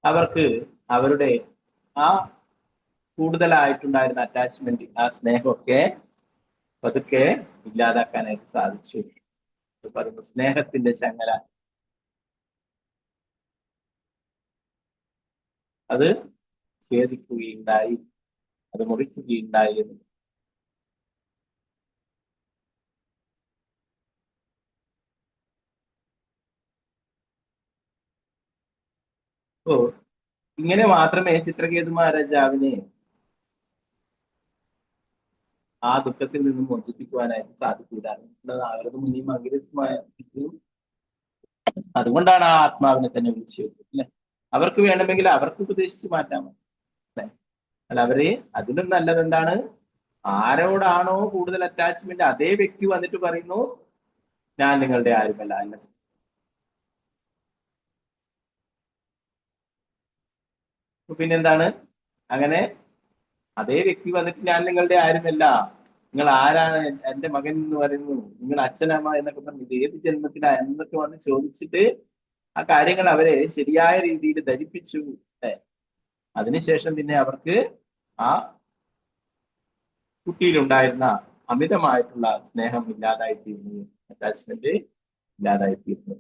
അവർക്ക് അവരുടെ ആ കൂടുതലായിട്ടുണ്ടായിരുന്ന അറ്റാച്ച്മെന്റ്, ആ സ്നേഹമൊക്കെ പതുക്കെ ഇല്ലാതാക്കാനായിട്ട് സാധിച്ചു. പറയുന്നു സ്നേഹത്തിന്റെ ചങ്ങല അത് ഛേദിക്കുകയുണ്ടായി, അത് മുറിക്കുകയുണ്ടായി എന്ന്. ഓ ഇങ്ങനെ മാത്രമേ ചിത്രകേതു മഹാരാജാവിനെ ആ ദുഃഖത്തിൽ നിന്നും മോചിപ്പിക്കുവാനായിട്ട് സാധിക്കുകയാണ്. അവരത് മുന്നിൽ അഗ്രസ്യമായ അതുകൊണ്ടാണ് ആ ആത്മാവിനെ തന്നെ വിളിച്ചു അല്ലെ. അവർക്ക് വേണമെങ്കിൽ അവർക്ക് ഉപദേശിച്ച് മാറ്റാം അല്ലെ. അല്ല അവര് അതിലും നല്ലത് എന്താണ്? ആരോടാണോ കൂടുതൽ അറ്റാച്ച്മെന്റ് അതേ വ്യക്തി വന്നിട്ട് പറയുന്നു ഞാൻ നിങ്ങളുടെ ആരുമല്ല എന്നെ. പിന്നെന്താണ്? അങ്ങനെ അതേ വ്യക്തി വന്നിട്ട് ഞാൻ നിങ്ങളുടെ ആരുമല്ല, നിങ്ങൾ ആരാണ്, എന്റെ മകൻ എന്ന് പറയുന്നു, നിങ്ങൾ അച്ഛനമ്മ എന്നൊക്കെ പറഞ്ഞു ഇത് ഏത് ജന്മത്തിലാ എന്നൊക്കെ വന്ന് ചോദിച്ചിട്ട് ആ കാര്യങ്ങൾ അവരെ ശരിയായ രീതിയിൽ ധരിപ്പിച്ചു. അതിനുശേഷം പിന്നെ അവർക്ക് ആ കുട്ടിയിലുണ്ടായിരുന്ന അമിതമായിട്ടുള്ള സ്നേഹം ഇല്ലാതായിത്തീരുന്നു, അറ്റാച്ച്മെന്റ് ഇല്ലാതായിത്തീരുന്നു.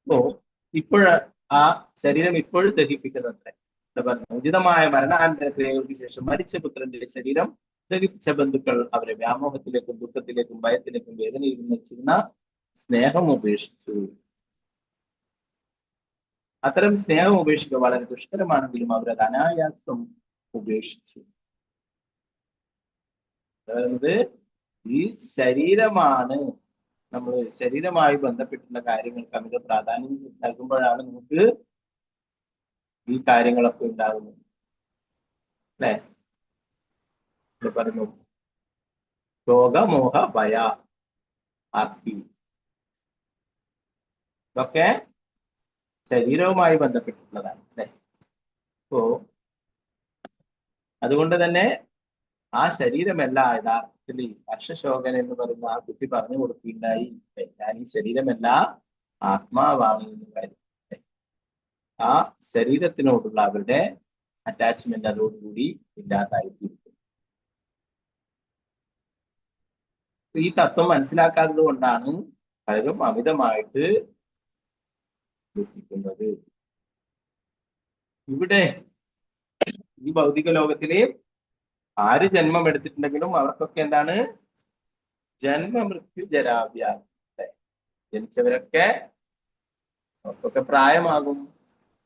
അപ്പോ ആ ശരീരം ഇപ്പോഴും ദഹിപ്പിക്കുന്നുണ്ട്. ഉചിതമായ മരണാനന്തര ക്രിയകൾക്ക് ശേഷം മരിച്ച പുത്രന്റെ ശരീരം ദഹിപ്പിച്ച ബന്ധുക്കൾ അവരെ വ്യാമോഹത്തിലേക്കും ദുഃഖത്തിലേക്കും ഭയത്തിലേക്കും വേദനയിലും നയിച്ചിരുന്ന സ്നേഹം ഉപേക്ഷിച്ചു. അത്തരം സ്നേഹം ഉപേക്ഷിക്കുക വളരെ ദുഷ്കരമാണെങ്കിലും അവരത് അനായാസം ഉപേക്ഷിച്ചു. അതായത് ഈ ശരീരമാണ്, നമ്മൾ ശരീരമായി ബന്ധപ്പെട്ടുള്ള കാര്യങ്ങൾക്ക് അമിത പ്രാധാന്യം നൽകുമ്പോഴാണ് നമുക്ക് ഈ കാര്യങ്ങളൊക്കെ ഉണ്ടാകുന്നത് അല്ലെ. പറഞ്ഞു രോഗമോഹ ഭയ ആർത്തി ഇതൊക്കെ ശരീരവുമായി ബന്ധപ്പെട്ടിട്ടുള്ളതാണ് അല്ലെ. അപ്പോ അതുകൊണ്ട് തന്നെ ആ ശരീരമല്ല യഥാർത്ഥത്തിൽ ഹർഷശോകൻ എന്ന് പറയുന്ന ആ കുട്ടി പറഞ്ഞു കൊടുക്കുകയുണ്ടായി, ഞാൻ ഈ ശരീരമല്ല ആത്മാവാണ് എന്ന് കാര്യം. ആ ശരീരത്തിനോടുള്ള അവരുടെ അറ്റാച്ച്മെന്റ് അതോടുകൂടി ഇല്ലാതായിരിക്കും. ഈ തത്വം മനസ്സിലാക്കാത്തത് കൊണ്ടാണ് പലരും അമിതമായിട്ട് ദുഃഖിക്കുന്നത്. ഇവിടെ ഈ ഭൗതിക ലോകത്തില് ആര് ജന്മം എടുത്തിട്ടുണ്ടെങ്കിലും അവർക്കൊക്കെ എന്താണ് ജന്മമൃത്യു ജരാവ്യാധി. ജനിച്ചവരൊക്കെ അവർക്കൊക്കെ പ്രായമാകും,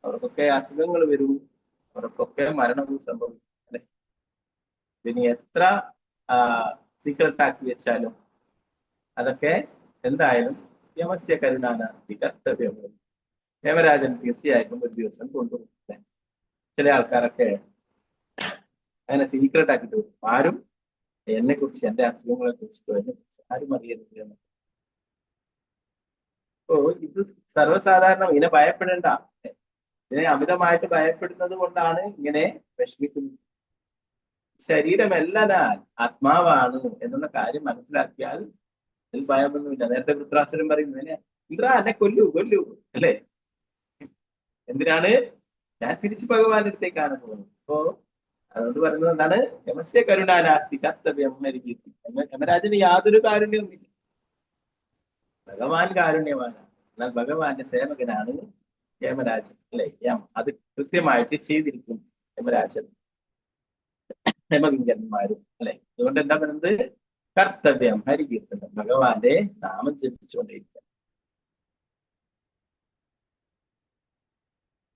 അവർക്കൊക്കെ അസുഖങ്ങൾ വരും, അവർക്കൊക്കെ മരണവും സംഭവിക്കും അല്ലെ. ഇനി എത്ര സീക്രട്ട് ആക്കി വെച്ചാലും അതൊക്കെ എന്തായാലും യമസ്യ കരുണാനാസ്തി കർത്തവ്യം. യമരാജൻ തീർച്ചയായിട്ടും ഒരു ദിവസം കൊണ്ടുപോകും. ചില ആൾക്കാരൊക്കെ അങ്ങനെ സീക്രട്ട് ആക്കിയിട്ട് വരും. ആരും എന്നെ കുറിച്ച്, എന്റെ അസുഖങ്ങളെ കുറിച്ചിട്ടോ എന്നെ കുറിച്ച് ആരും അറിയരുത് എന്ന്. അപ്പോ ഇത് സർവ്വസാധാരണ, ഇതിനെ ഭയപ്പെടേണ്ട. ഇതിനെ അമിതമായിട്ട് ഭയപ്പെടുന്നത് കൊണ്ടാണ് ഇങ്ങനെ വിഷമിക്കുന്നത്. ശരീരമല്ല ഞാൻ ആത്മാവാണ് എന്നുള്ള കാര്യം മനസ്സിലാക്കിയാൽ അതിൽ ഭയമൊന്നുമില്ല. നേരത്തെ വൃത്രാസുരൻ പറയുന്നത് ഇന്ദ്ര എന്നെ കൊല്ലു അല്ലേ, എന്തിനാണ്? ഞാൻ തിരിച്ച് ഭഗവാന്റെ അടുത്തേക്കാണ് പോകുന്നത്. അപ്പോ അതുകൊണ്ട് പറയുന്നത് എന്താണ്? യമസ്യ കരുണാനാസ്തി കർത്തവ്യം ഹരികീർത്തി. യമരാജന് യാതൊരു കാരുണ്യവുമില്ല. ഭഗവാൻ കാരുണ്യവാനാണ്. എന്നാൽ ഭഗവാന്റെ സേവകനാണ് യമരാജൻ അല്ലെ. അത് കൃത്യമായിട്ട് ചെയ്തിരിക്കും യമരാജൻ, യമകിങ്കരന്മാരും അല്ലെ. അതുകൊണ്ട് എന്താ പറയുന്നത്? കർത്തവ്യം ഹരികീർത്തനം, ഭഗവാന്റെ നാമം ജപിച്ചുകൊണ്ടേയിരിക്കുക.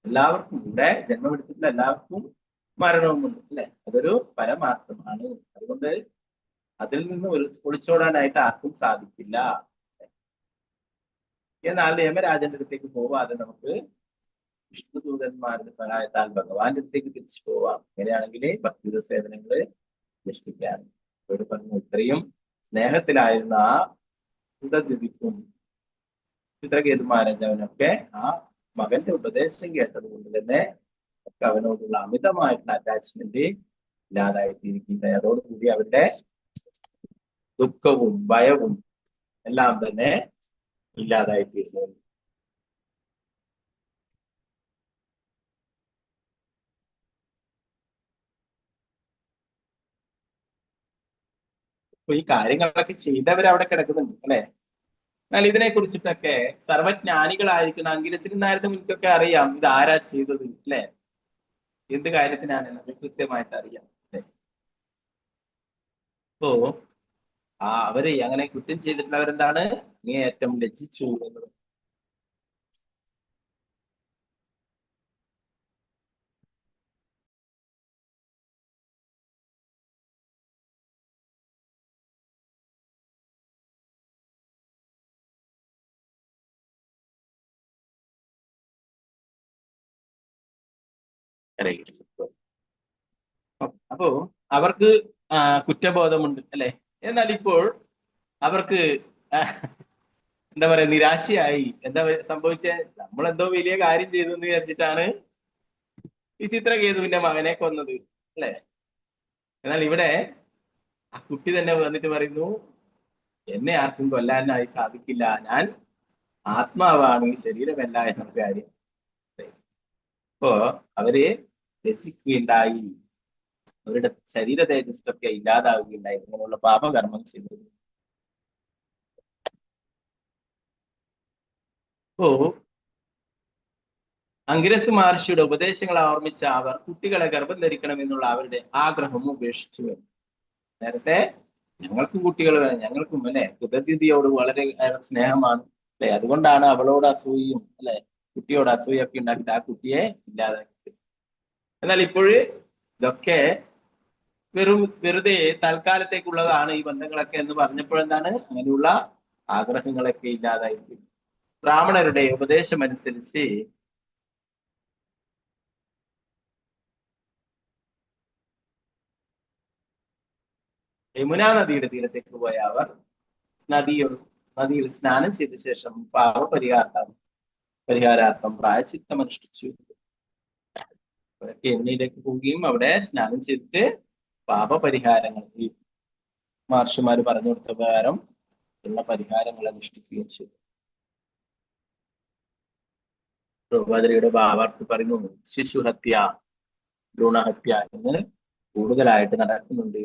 എല്ലാവർക്കും ഇവിടെ ജന്മമെടുത്തിട്ടുള്ള എല്ലാവർക്കും മരണവുമുണ്ട് അല്ലെ. അതൊരു പരമാർത്ഥമാണ്. അതുകൊണ്ട് അതിൽ നിന്ന് ഒളിച്ചോടാനായിട്ട് ആർക്കും സാധിക്കില്ല. എന്നാൽ യമരാജന്റെ അടുത്തേക്ക് പോവാതെ നമുക്ക് വിഷ്ണുദൂതന്മാരുടെ സഹായത്താൽ ഭഗവാന്റെ അടുത്തേക്ക് തിരിച്ചു പോവാം. അങ്ങനെയാണെങ്കിൽ ഭക്തിയുടെ സേവനങ്ങള് അനുഷ്ഠിക്കാൻ ഇവിടെ പറഞ്ഞു. ഇത്രയും സ്നേഹത്തിലായിരുന്ന ആ സുതദ്വിക്കും ചിത്രകേതു മഹാരാജാവിനൊക്കെ ആ മകന്റെ ഉപദേശം കേട്ടത് കൊണ്ട് തന്നെ അവനോടുള്ള അമിതമായിട്ടുള്ള അറ്റാച്ച്മെന്റ് ഇല്ലാതായിട്ടിരിക്കുന്നത്. അതോടുകൂടി അവരുടെ ദുഃഖവും ഭയവും എല്ലാം തന്നെ ഇല്ലാതായിത്തീരുന്നു. അപ്പൊ ഈ കാര്യങ്ങളൊക്കെ ചെയ്തവരവിടെ കിടക്കുന്നുണ്ട് അല്ലെ. എന്നാൽ ഇതിനെ കുറിച്ചിട്ടൊക്കെ സർവജ്ഞാനികളായിരിക്കുന്ന അങ്കിരസിന് നേരത്തെ മുൻകൊക്കെ അറിയാം ഇത് ആരാ ചെയ്തത് അല്ലെ, എന്ത് കാര്യത്തിനാണെന്നത് കൃത്യമായിട്ട് അറിയാം അല്ലെ. അപ്പോ അവര് അങ്ങനെ കുറ്റം ചെയ്തിട്ടുള്ളവരെന്താണ്? അങ്ങേയറ്റം ലജ്ജിച്ചു എന്നത്. അപ്പോ അവർക്ക് കുറ്റബോധമുണ്ട് അല്ലെ. എന്നാൽ ഇപ്പോൾ അവർക്ക് എന്താ പറയാ, നിരാശയായി. എന്താ സംഭവിച്ചേ? നമ്മളെന്തോ വലിയ കാര്യം ചെയ്തു എന്ന് വിചാരിച്ചിട്ടാണ് ഈ ചിത്രകേതുവിന്റെ മകനെ കൊന്നത് അല്ലെ. എന്നാൽ ഇവിടെ ആ കുട്ടി തന്നെ വന്നിട്ട് പറയുന്നു, എന്നെ ആർക്കും കൊല്ലാനായി സാധിക്കില്ല, ഞാൻ ആത്മാവാണ്, ശരീരമല്ല എന്ന കാര്യം. അപ്പോ അവര് രചിക്കുകയുണ്ടായി, അവരുടെ ശരീര തേജസ്സൊക്കെ ഇല്ലാതാവുകയുണ്ടായി അങ്ങനെയുള്ള പാപകർമ്മം ചെയ്തത്. അപ്പോ അങ്കിരസ് മഹർഷിയുടെ ഉപദേശങ്ങളെ ഓർമ്മിച്ച അവർ കുട്ടികളെ ഗർഭം ധരിക്കണമെന്നുള്ള അവരുടെ ആഗ്രഹം ഉപേക്ഷിച്ചു. നേരത്തെ ഞങ്ങൾക്കും കുട്ടികൾ വേണം, ഞങ്ങൾക്കും അല്ലെ കൃതജ്ഞതയോട് വളരെ സ്നേഹമാണ് അല്ലെ. അതുകൊണ്ടാണ് അവളോട് അസൂയും അല്ലെ, കുട്ടിയോട് അസൂയൊക്കെ ഉണ്ടാക്കിയിട്ട് ആ കുട്ടിയെ ഇല്ലാതാക്കി. എന്നാൽ ഇപ്പോഴ് ഇതൊക്കെ വെറുതെ തൽക്കാലത്തേക്കുള്ളതാണ് ഈ ബന്ധങ്ങളൊക്കെ എന്ന് പറഞ്ഞപ്പോഴെന്താണ് അങ്ങനെയുള്ള ആഗ്രഹങ്ങളൊക്കെ ഇല്ലാതായി. ബ്രാഹ്മണരുടെ ഉപദേശം അനുസരിച്ച് യമുനാ നദിയുടെ തീരത്തേക്ക് പോയ അവർ നദിയിൽ സ്നാനം ചെയ്ത ശേഷം പാപപരിഹാർത്ഥാണ് പരിഹാരാർത്ഥം പ്രായശ്ചിത്തം അനുഷ്ഠിച്ചു. അവരൊക്കെ യമുനയിലേക്ക് പോവുകയും അവിടെ സ്നാനം ചെയ്തിട്ട് പാപപരിഹാരങ്ങൾ ഈ മഹർഷിമാര് പറഞ്ഞു കൊടുത്ത പ്രകാരം ഉള്ള പരിഹാരങ്ങൾ അനുഷ്ഠിക്കുകയും ചെയ്തു. പ്രഭുപാദരിയുടെ ഭാവാർത്ഥി പറയുന്നു, ശിശുഹത്യ, ഭ്രൂണഹത്യ എന്ന് കൂടുതലായിട്ട് നടക്കുന്നുണ്ട്.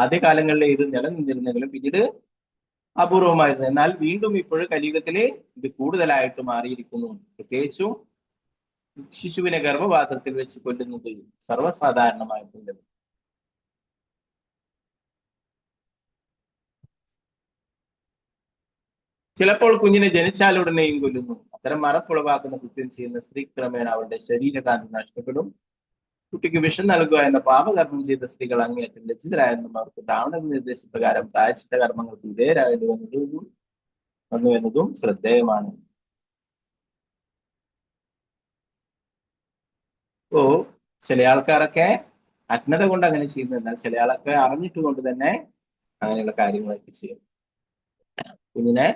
ആദ്യകാലങ്ങളിൽ ഇത് നിലനിന്നിരുന്നെങ്കിലും പിന്നീട് അപൂർവമായിരുന്നു. എന്നാൽ വീണ്ടും ഇപ്പോഴും കലിയുഗത്തില് ഇത് കൂടുതലായിട്ട് മാറിയിരിക്കുന്നു. പ്രത്യേകിച്ചും ശിശുവിനെ ഗർഭപാത്രത്തിൽ വെച്ച് കൊല്ലുന്നത് സർവ്വസാധാരണമായിട്ടുണ്ട്. ചിലപ്പോൾ കുഞ്ഞിനെ ജനിച്ചാലുടനെയും കൊല്ലുന്നു. അത്തരം മറപ്പുളവാക്കുന്ന കൃത്യം ചെയ്യുന്ന സ്ത്രീ ക്രമേണ അവളുടെ ശരീരകാന്തി നഷ്ടപ്പെടും. കുട്ടിക്ക് വിഷം നൽകുക എന്ന പാപകർമ്മം ചെയ്ത സ്ത്രീകൾ അങ്ങേയറ്റം ലജ്ജിതരായെന്നും അവർക്ക് ബ്രാഹ്മണ നിർദ്ദേശപ്രകാരം പ്രായശ്ചിത്ത കർമ്മങ്ങൾക്ക് വിധേയരായത് വന്നു എന്നതും ശ്രദ്ധേയമാണ്. ഓ ചില ആൾക്കാരൊക്കെ അജ്ഞത കൊണ്ട് അങ്ങനെ ചെയ്യുന്നു. എന്നാൽ ചില ആളൊക്കെ അറിഞ്ഞിട്ട് കൊണ്ട് തന്നെ അങ്ങനെയുള്ള കാര്യങ്ങളൊക്കെ ചെയ്യും. കുഞ്ഞിനെ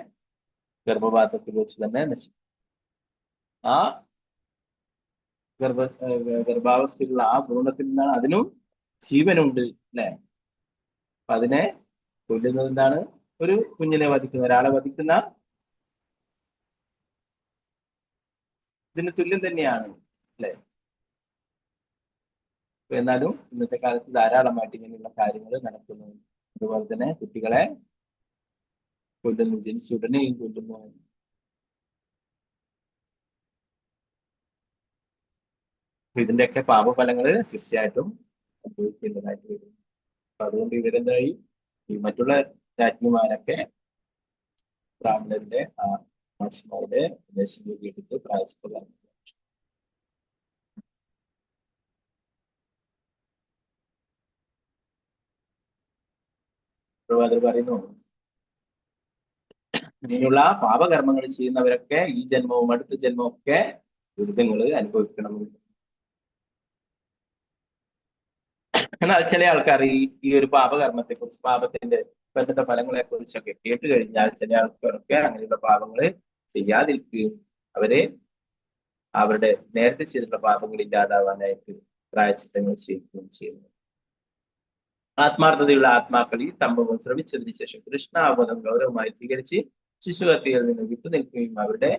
ഗർഭപാത്രത്തിൽ വെച്ച് തന്നെ നശിക്കും. ആ ഗർഭാവസ്ഥയിലുള്ള ആ ഭ്രൂണത്തിൽ നിന്നാണ് അതിനും ജീവനുണ്ട്, അല്ലെ? അപ്പൊ അതിനെ കൊല്ലുന്നത് എന്താണ്? ഒരു കുഞ്ഞിനെ വധിക്കുന്ന, ഒരാളെ വധിക്കുന്ന ഇതിന് തുല്യം തന്നെയാണ്, അല്ലെ? എന്നാലും ഇന്നത്തെ കാലത്ത് ധാരാളമായിട്ട് ഇങ്ങനെയുള്ള കാര്യങ്ങൾ നടക്കുന്നു. അതുപോലെ തന്നെ കുട്ടികളെ കൊല്ലുന്നു, ജനിച്ച ഉടനെയും കൊല്ലുന്നു. ഇതിന്റെയൊക്കെ പാപഫലങ്ങൾ തീർച്ചയായിട്ടും അനുഭവിക്കേണ്ടതായിട്ട് വരും. അപ്പൊ അതുകൊണ്ട് ഇവരെന്തായി, ഈ മറ്റുള്ള രാജ്ഞിമാരൊക്കെ ബ്രാഹ്മണരുടെ ആ മഹർഷിമാരുടെ ഉപദേശം കേട്ടിട്ട് പ്രായശ്ചിത്തം. അത് പറയുന്നു, ഇങ്ങനെയുള്ള പാപകർമ്മങ്ങൾ ചെയ്യുന്നവരൊക്കെ ഈ ജന്മവും അടുത്ത ജന്മവും ഒക്കെ ദുരിതങ്ങൾ അനുഭവിക്കണമെന്ന്. എന്നാൽ ചില ആൾക്കാർ ഈ ഒരു പാപകർമ്മത്തെ കുറിച്ച്, പാപത്തിന്റെ ബന്ധപ്പെട്ട ഫലങ്ങളെ കുറിച്ചൊക്കെ കേട്ട് കഴിഞ്ഞാൽ ചില ആൾക്കാരൊക്കെ അങ്ങനെയുള്ള പാപങ്ങൾ ചെയ്യാതിരിക്കുകയും അവരുടെ നേരത്തെ ചെയ്തിട്ടുള്ള പാപങ്ങൾ ഇല്ലാതാവാനായിട്ട് പ്രായശ്ചിത്തങ്ങൾ ചെയ്യുകയും ചെയ്യുന്നു. ആത്മാർത്ഥതയുള്ള ആത്മാക്കൾ ഈ സംഭവം ശ്രമിച്ചതിന് ശേഷം കൃഷ്ണാവബോധം ഗൗരവമായി സ്വീകരിച്ച് ശിശുഹത്യയിൽ നിന്ന് വിട്ടുനിൽക്കുകയും അവരുടെ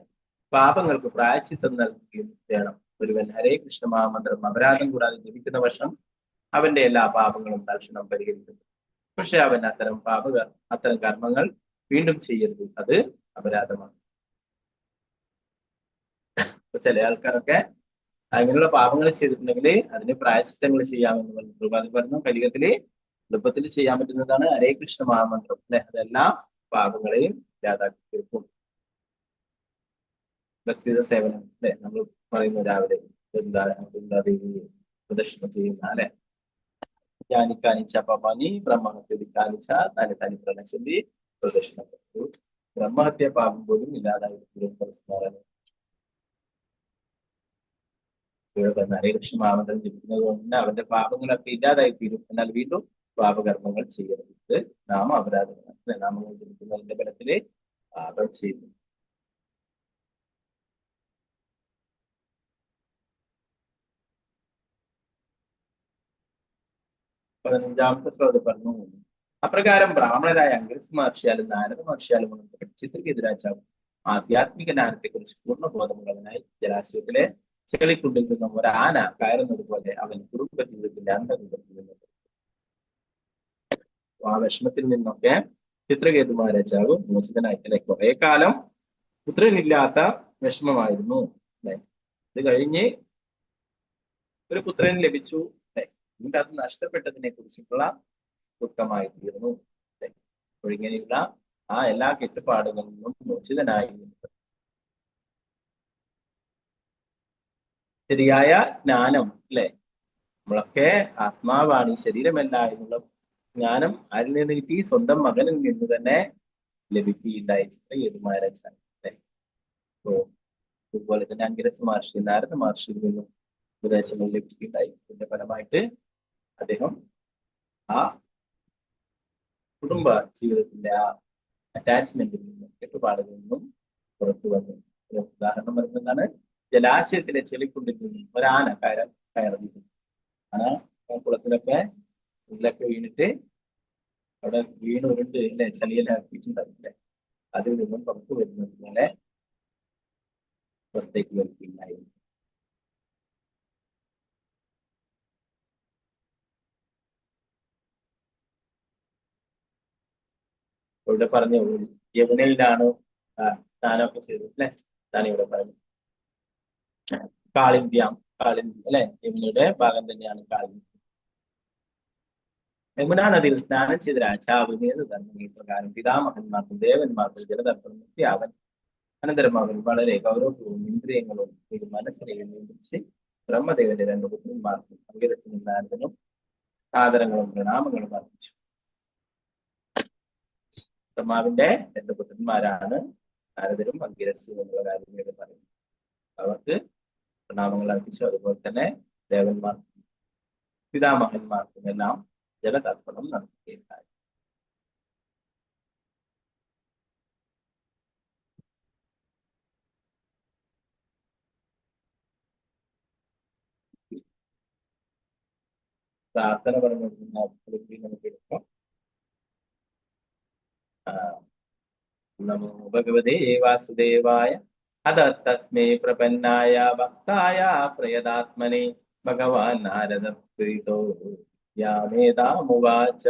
പാപങ്ങൾക്ക് പ്രായശ്ചിത്തം നൽകുകയും വേണം. ഒരുവൻ ഹരേ കൃഷ്ണ മഹാമന്ത്രം അപരാധം കൂടാതെ ജപിക്കുന്ന വർഷം അവന്റെ എല്ലാ പാപങ്ങളും തൽക്ഷണം പരിഹരിക്കുന്നു. പക്ഷെ അവൻ അത്തരം കർമ്മങ്ങൾ വീണ്ടും ചെയ്യരുത്, അത് അപരാധമാണ്. ചില ആൾക്കാരൊക്കെ അങ്ങനെയുള്ള പാപങ്ങൾ ചെയ്തിട്ടുണ്ടെങ്കിൽ അതിന് പ്രായശ്ചിത്തങ്ങൾ ചെയ്യാമെന്ന് പറഞ്ഞു. കലിയുഗത്തില് എളുപ്പത്തിൽ ചെയ്യാൻ പറ്റുന്നതാണ് ഹരേ കൃഷ്ണ മഹാമന്ത്രം, അല്ലെ? അതെല്ലാ പാപങ്ങളെയും ഇല്ലാതാക്കി തീർക്കും. വ്യക്തിഗത സേവനം, അല്ലെ? നമ്മൾ പറയുന്നു രാവിലെ പ്രദക്ഷിണം ചെയ്യുന്ന, അല്ലെ? ജ്ഞാനിക്കാനിച്ച പപാനി ബ്രഹ്മഹത്യാനിച്ച തനി തനി പ്രണശി പ്രദക്ഷിണം. ബ്രഹ്മഹത്യ പാപം പോലും ഇല്ലാതായി പുരസ്കാരം. ഹരേ കൃഷ്ണ മഹാമന്ത്രം ജപിക്കുന്നത് കൊണ്ട് അവന്റെ പാപങ്ങളൊക്കെ ഇല്ലാതായി തീരും. എന്നാൽ വീണ്ടും പാപകർമ്മങ്ങൾ ചെയ്യരുത്. നാമ അപരാധമാണ്. നാമങ്ങൾ ജപിക്കുന്നതിന്റെ ബലത്തില് പാപം ചെയ്യുന്നു. പതിനഞ്ചാമത്തെ ശ്ലോകം പറഞ്ഞു, അപ്രകാരം ബ്രാഹ്മണരായ അംഗരസ് മഹർഷിയാലും നാരദ മഹർഷിയാലും ചിത്രകേതുരാജാവ് ആധ്യാത്മിക ജ്ഞാനത്തെ കുറിച്ച് പൂർണ്ണബോധമുള്ളവനായി ജലാശയത്തിലെ ചെളിക്കുണ്ടിൽ നിന്നും ഒരു ആന കയറുന്നത് പോലെ അവൻ കുടുംബ ജീവിതത്തിന്റെ അന്തർമുഖത്തിൽ നിന്നും ആ വിഷമത്തിൽ നിന്നൊക്കെ ചിത്രകേതു മഹാരാജാവ് മോചിതനായി, അല്ലെ? കുറെ കാലം പുത്രനില്ലാത്ത വിഷമമായിരുന്നു, അല്ലെ? ഇത് കഴിഞ്ഞ് ഒരു പുത്രൻ ലഭിച്ചു, അല്ലെ? എന്നിട്ട് അത് നഷ്ടപ്പെട്ടതിനെ കുറിച്ചിട്ടുള്ള ദുഃഖമായി തീർന്നു. ഇങ്ങനെയുള്ള ആ എല്ലാ കെട്ടുപാടുകളിൽ നിന്നും മോചിതനായി. ശരിയായ ജ്ഞാനം, അല്ലെ? നമ്മളൊക്കെ ആത്മാവാണ്, ഈ ശരീരമല്ല എന്നുള്ള ജ്ഞാനം ആരിൽ നിന്ന് കിട്ടി? സ്വന്തം മകനിൽ നിന്ന് തന്നെ ലഭിക്കുകയുണ്ടായി ചിത്രകേതു മഹാരാജാണ്, അല്ലെ? അതുപോലെ തന്നെ അംഗിരസ് മഹർഷി നാരദ മഹർഷിയിൽ നിന്നും ഉപദേശങ്ങൾ ലഭിക്കുകയുണ്ടായി. ഇതിന്റെ ഫലമായിട്ട് അദ്ദേഹം ആ കുടുംബ ജീവിതത്തിന്റെ ആ അറ്റാച്ച്മെന്റിൽ നിന്നും കെട്ടുപാടുകളിൽ നിന്നും പുറത്തു വന്നു. ഉദാഹരണം പറയുന്നതാണ്, ജലാശയത്തിലെ ചെളിക്കുണ്ടിൽ നിന്നും ഒരാന കയറി ആന കുളത്തിലൊക്കെ ഉള്ളിലൊക്കെ വീണിട്ട് അവിടെ വീണുരുണ്ട് അല്ലെ, ചളിയെല്ലാം ഇറക്കിയിട്ടുണ്ടാവില്ലേ, അതിൽ നിന്നും പുറത്തു വരുന്നത് പോലെ പുറത്തേക്ക് വരികയുണ്ടായിരുന്നു. ഇവിടെ പറഞ്ഞു യമുനയിലാണ് സ്നാനമൊക്കെ ചെയ്തത് അല്ലെ, ഞാൻ ഇവിടെ പറഞ്ഞു. കാളിന്തി അല്ലെ, യമുനയുടെ ഭാഗം തന്നെയാണ് കാളിന്തി. യമുനാ നദിയിൽ സ്നാനം ചെയ്ത രാജാവ് ഈ പ്രകാരം പിതാമഹന്മാർക്കും ദേവന്മാർക്കും ജലതർപ്പണം നിർത്തിയാവൻ. അനന്തരം അവൻ വളരെ ഗൗരവപൂർവ്വം ഇന്ദ്രിയങ്ങളും ഒരു മനസ്സിനെയും നിയന്ത്രിച്ച് ബ്രഹ്മദേവന്റെ 2 പുത്രന്മാർക്കും അംഗരസനും നാരദനും ആദരങ്ങളും പ്രണാമങ്ങളും അർപ്പിച്ചു. ബ്രഹ്മാവിന്റെ 2 പുത്രന്മാരാണ് നാരദരും അംഗരസും എന്നുള്ള കാര്യം ഇവിടെ പറയുന്നു. അവർക്ക് പ്രണാമങ്ങൾ അർപ്പിച്ചു. അതുപോലെ തന്നെ ദേവന്മാർക്കും പിതാമഹന്മാർക്കും എല്ലാം ജലതർപ്പണം നടത്തുകയുണ്ടായി. പ്രാർത്ഥന പറഞ്ഞു നമുക്ക് എടുക്കാം. നമോ ഭഗവതേ വാസുദേവായ അദത്തസ്മൈ പ്രപന്നായ ഭക്തായ പ്രയതാത്മനെ ഭഗവാൻ നാരദ പ്രീതോ യാമേതാമുവാച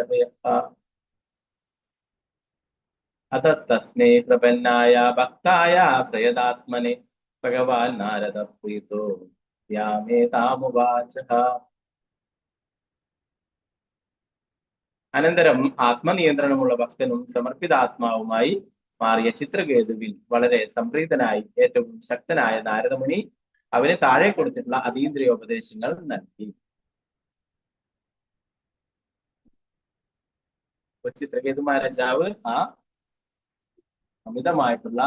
അദത്തസ്മൈ പ്രപന്നായ ഭക്തായ പ്രയതാത്മനെ ഭഗവാൻ നാരദ പ്രീതോ യാമേതാമുവാച. അനന്തരം ആത്മനിയന്ത്രണമുള്ള ഭക്തനും സമർപ്പിതാത്മാവുമായി മാറിയ ചിത്രകേതുവിൽ വളരെ സംപ്രീതനായി ഏറ്റവും ശക്തനായ നാരദമുനി അവന് താഴെ കൊടുത്തിട്ടുള്ള അതീന്ദ്രിയോപദേശങ്ങൾ നൽകി. ചിത്രകേതു മഹാരാജാവ് ആ അമിതമായിട്ടുള്ള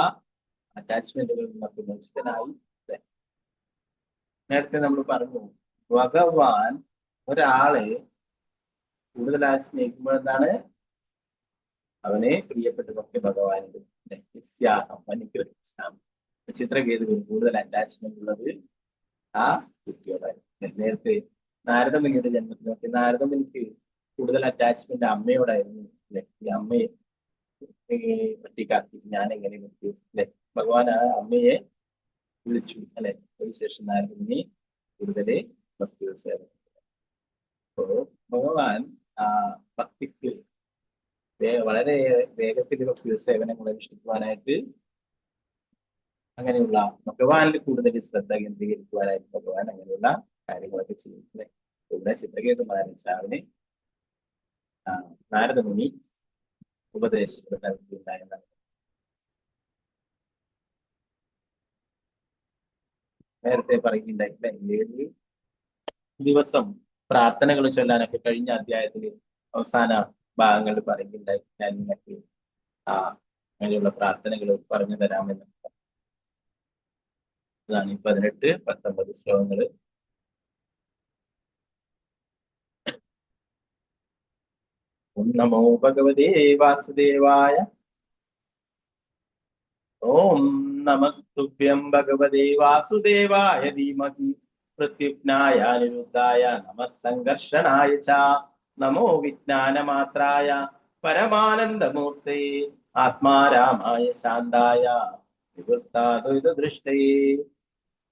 അറ്റാച്ച്മെന്റുകളിൽ നിന്നൊക്കെ മോചിതനായി. നേരത്തെ നമ്മൾ പറഞ്ഞു, ഭഗവാൻ ഒരാളെ കൂടുതലായി സ്നേഹിക്കുമ്പോൾ എന്താണ്, അവനെ പ്രിയപ്പെട്ടതൊക്കെ ഭഗവാനുണ്ട്. ചിത്രകേതുവിന് കൂടുതൽ അറ്റാച്ച്മെന്റ് ഉള്ളത് ആ കുട്ടിയോടായിരുന്നു. നേരത്തെ നാരദമുനിയുടെ ജന്മത്തിനൊക്കെ നാരദമുനിക്ക് കൂടുതൽ അറ്റാച്ച്മെന്റ് അമ്മയോടായിരുന്നു അല്ലെ. ഈ അമ്മയെ പറ്റിക്കാക്കി ഞാൻ എങ്ങനെ പറ്റൂ അല്ലെ. ഭഗവാൻ ആ അമ്മയെ വിളിച്ചു അല്ലെ. അതിനുശേഷം നാരദമുനി കൂടുതൽ ഭക്തി സേവനം. അപ്പോ ഭഗവാൻ ആ ഭക്തിക്ക് വളരെ വേഗത്തിൽ ഭക്തി സേവനങ്ങൾ അനുഷ്ഠിക്കുവാനായിട്ട്, അങ്ങനെയുള്ള ഭഗവാനിൽ കൂടുതൽ ശ്രദ്ധ കേന്ദ്രീകരിക്കുവാനായിട്ട് ഭഗവാൻ അങ്ങനെയുള്ള കാര്യങ്ങളൊക്കെ ചെയ്യുന്നത്. ഇവിടെ ചിത്രകേതു മഹാരാജാവിന് നാരദമുനി ഉപദേശങ്ങൾ നൽകിയിട്ടുണ്ടായിരുന്നത്. നേരത്തെ പറയുന്നുണ്ടായിട്ടില്ല, 7 ദിവസം പ്രാർത്ഥനകൾ ചൊല്ലാനൊക്കെ കഴിഞ്ഞ അധ്യായത്തിൽ അവസാന ഭാഗങ്ങളിൽ പറയുന്നുണ്ടായി. ഞാൻ നിങ്ങൾക്ക് അങ്ങനെയുള്ള പ്രാർത്ഥനകൾ പറഞ്ഞു തരാമെന്ന്. അതാണ് ഈ 18, 19 ശ്ലോകങ്ങള്. ഓം നമോ ഭഗവതേ വാസുദേവായ. ഓം നമസ്തുഭ്യം ഭഗവതേ വാസുദേവായ ധീമഹി പ്രത്യുജ്ഞായ നിരുദ്ധായ നമഃ സംഘർഷണായ ച. നമോ വിജ്ഞാനമാത്രായ പരമാനന്ദമൂർത്തയേ ആത്മാരാമായ ശാന്തായ നിവൃത്താദ്വൈതദൃഷ്ടയേ.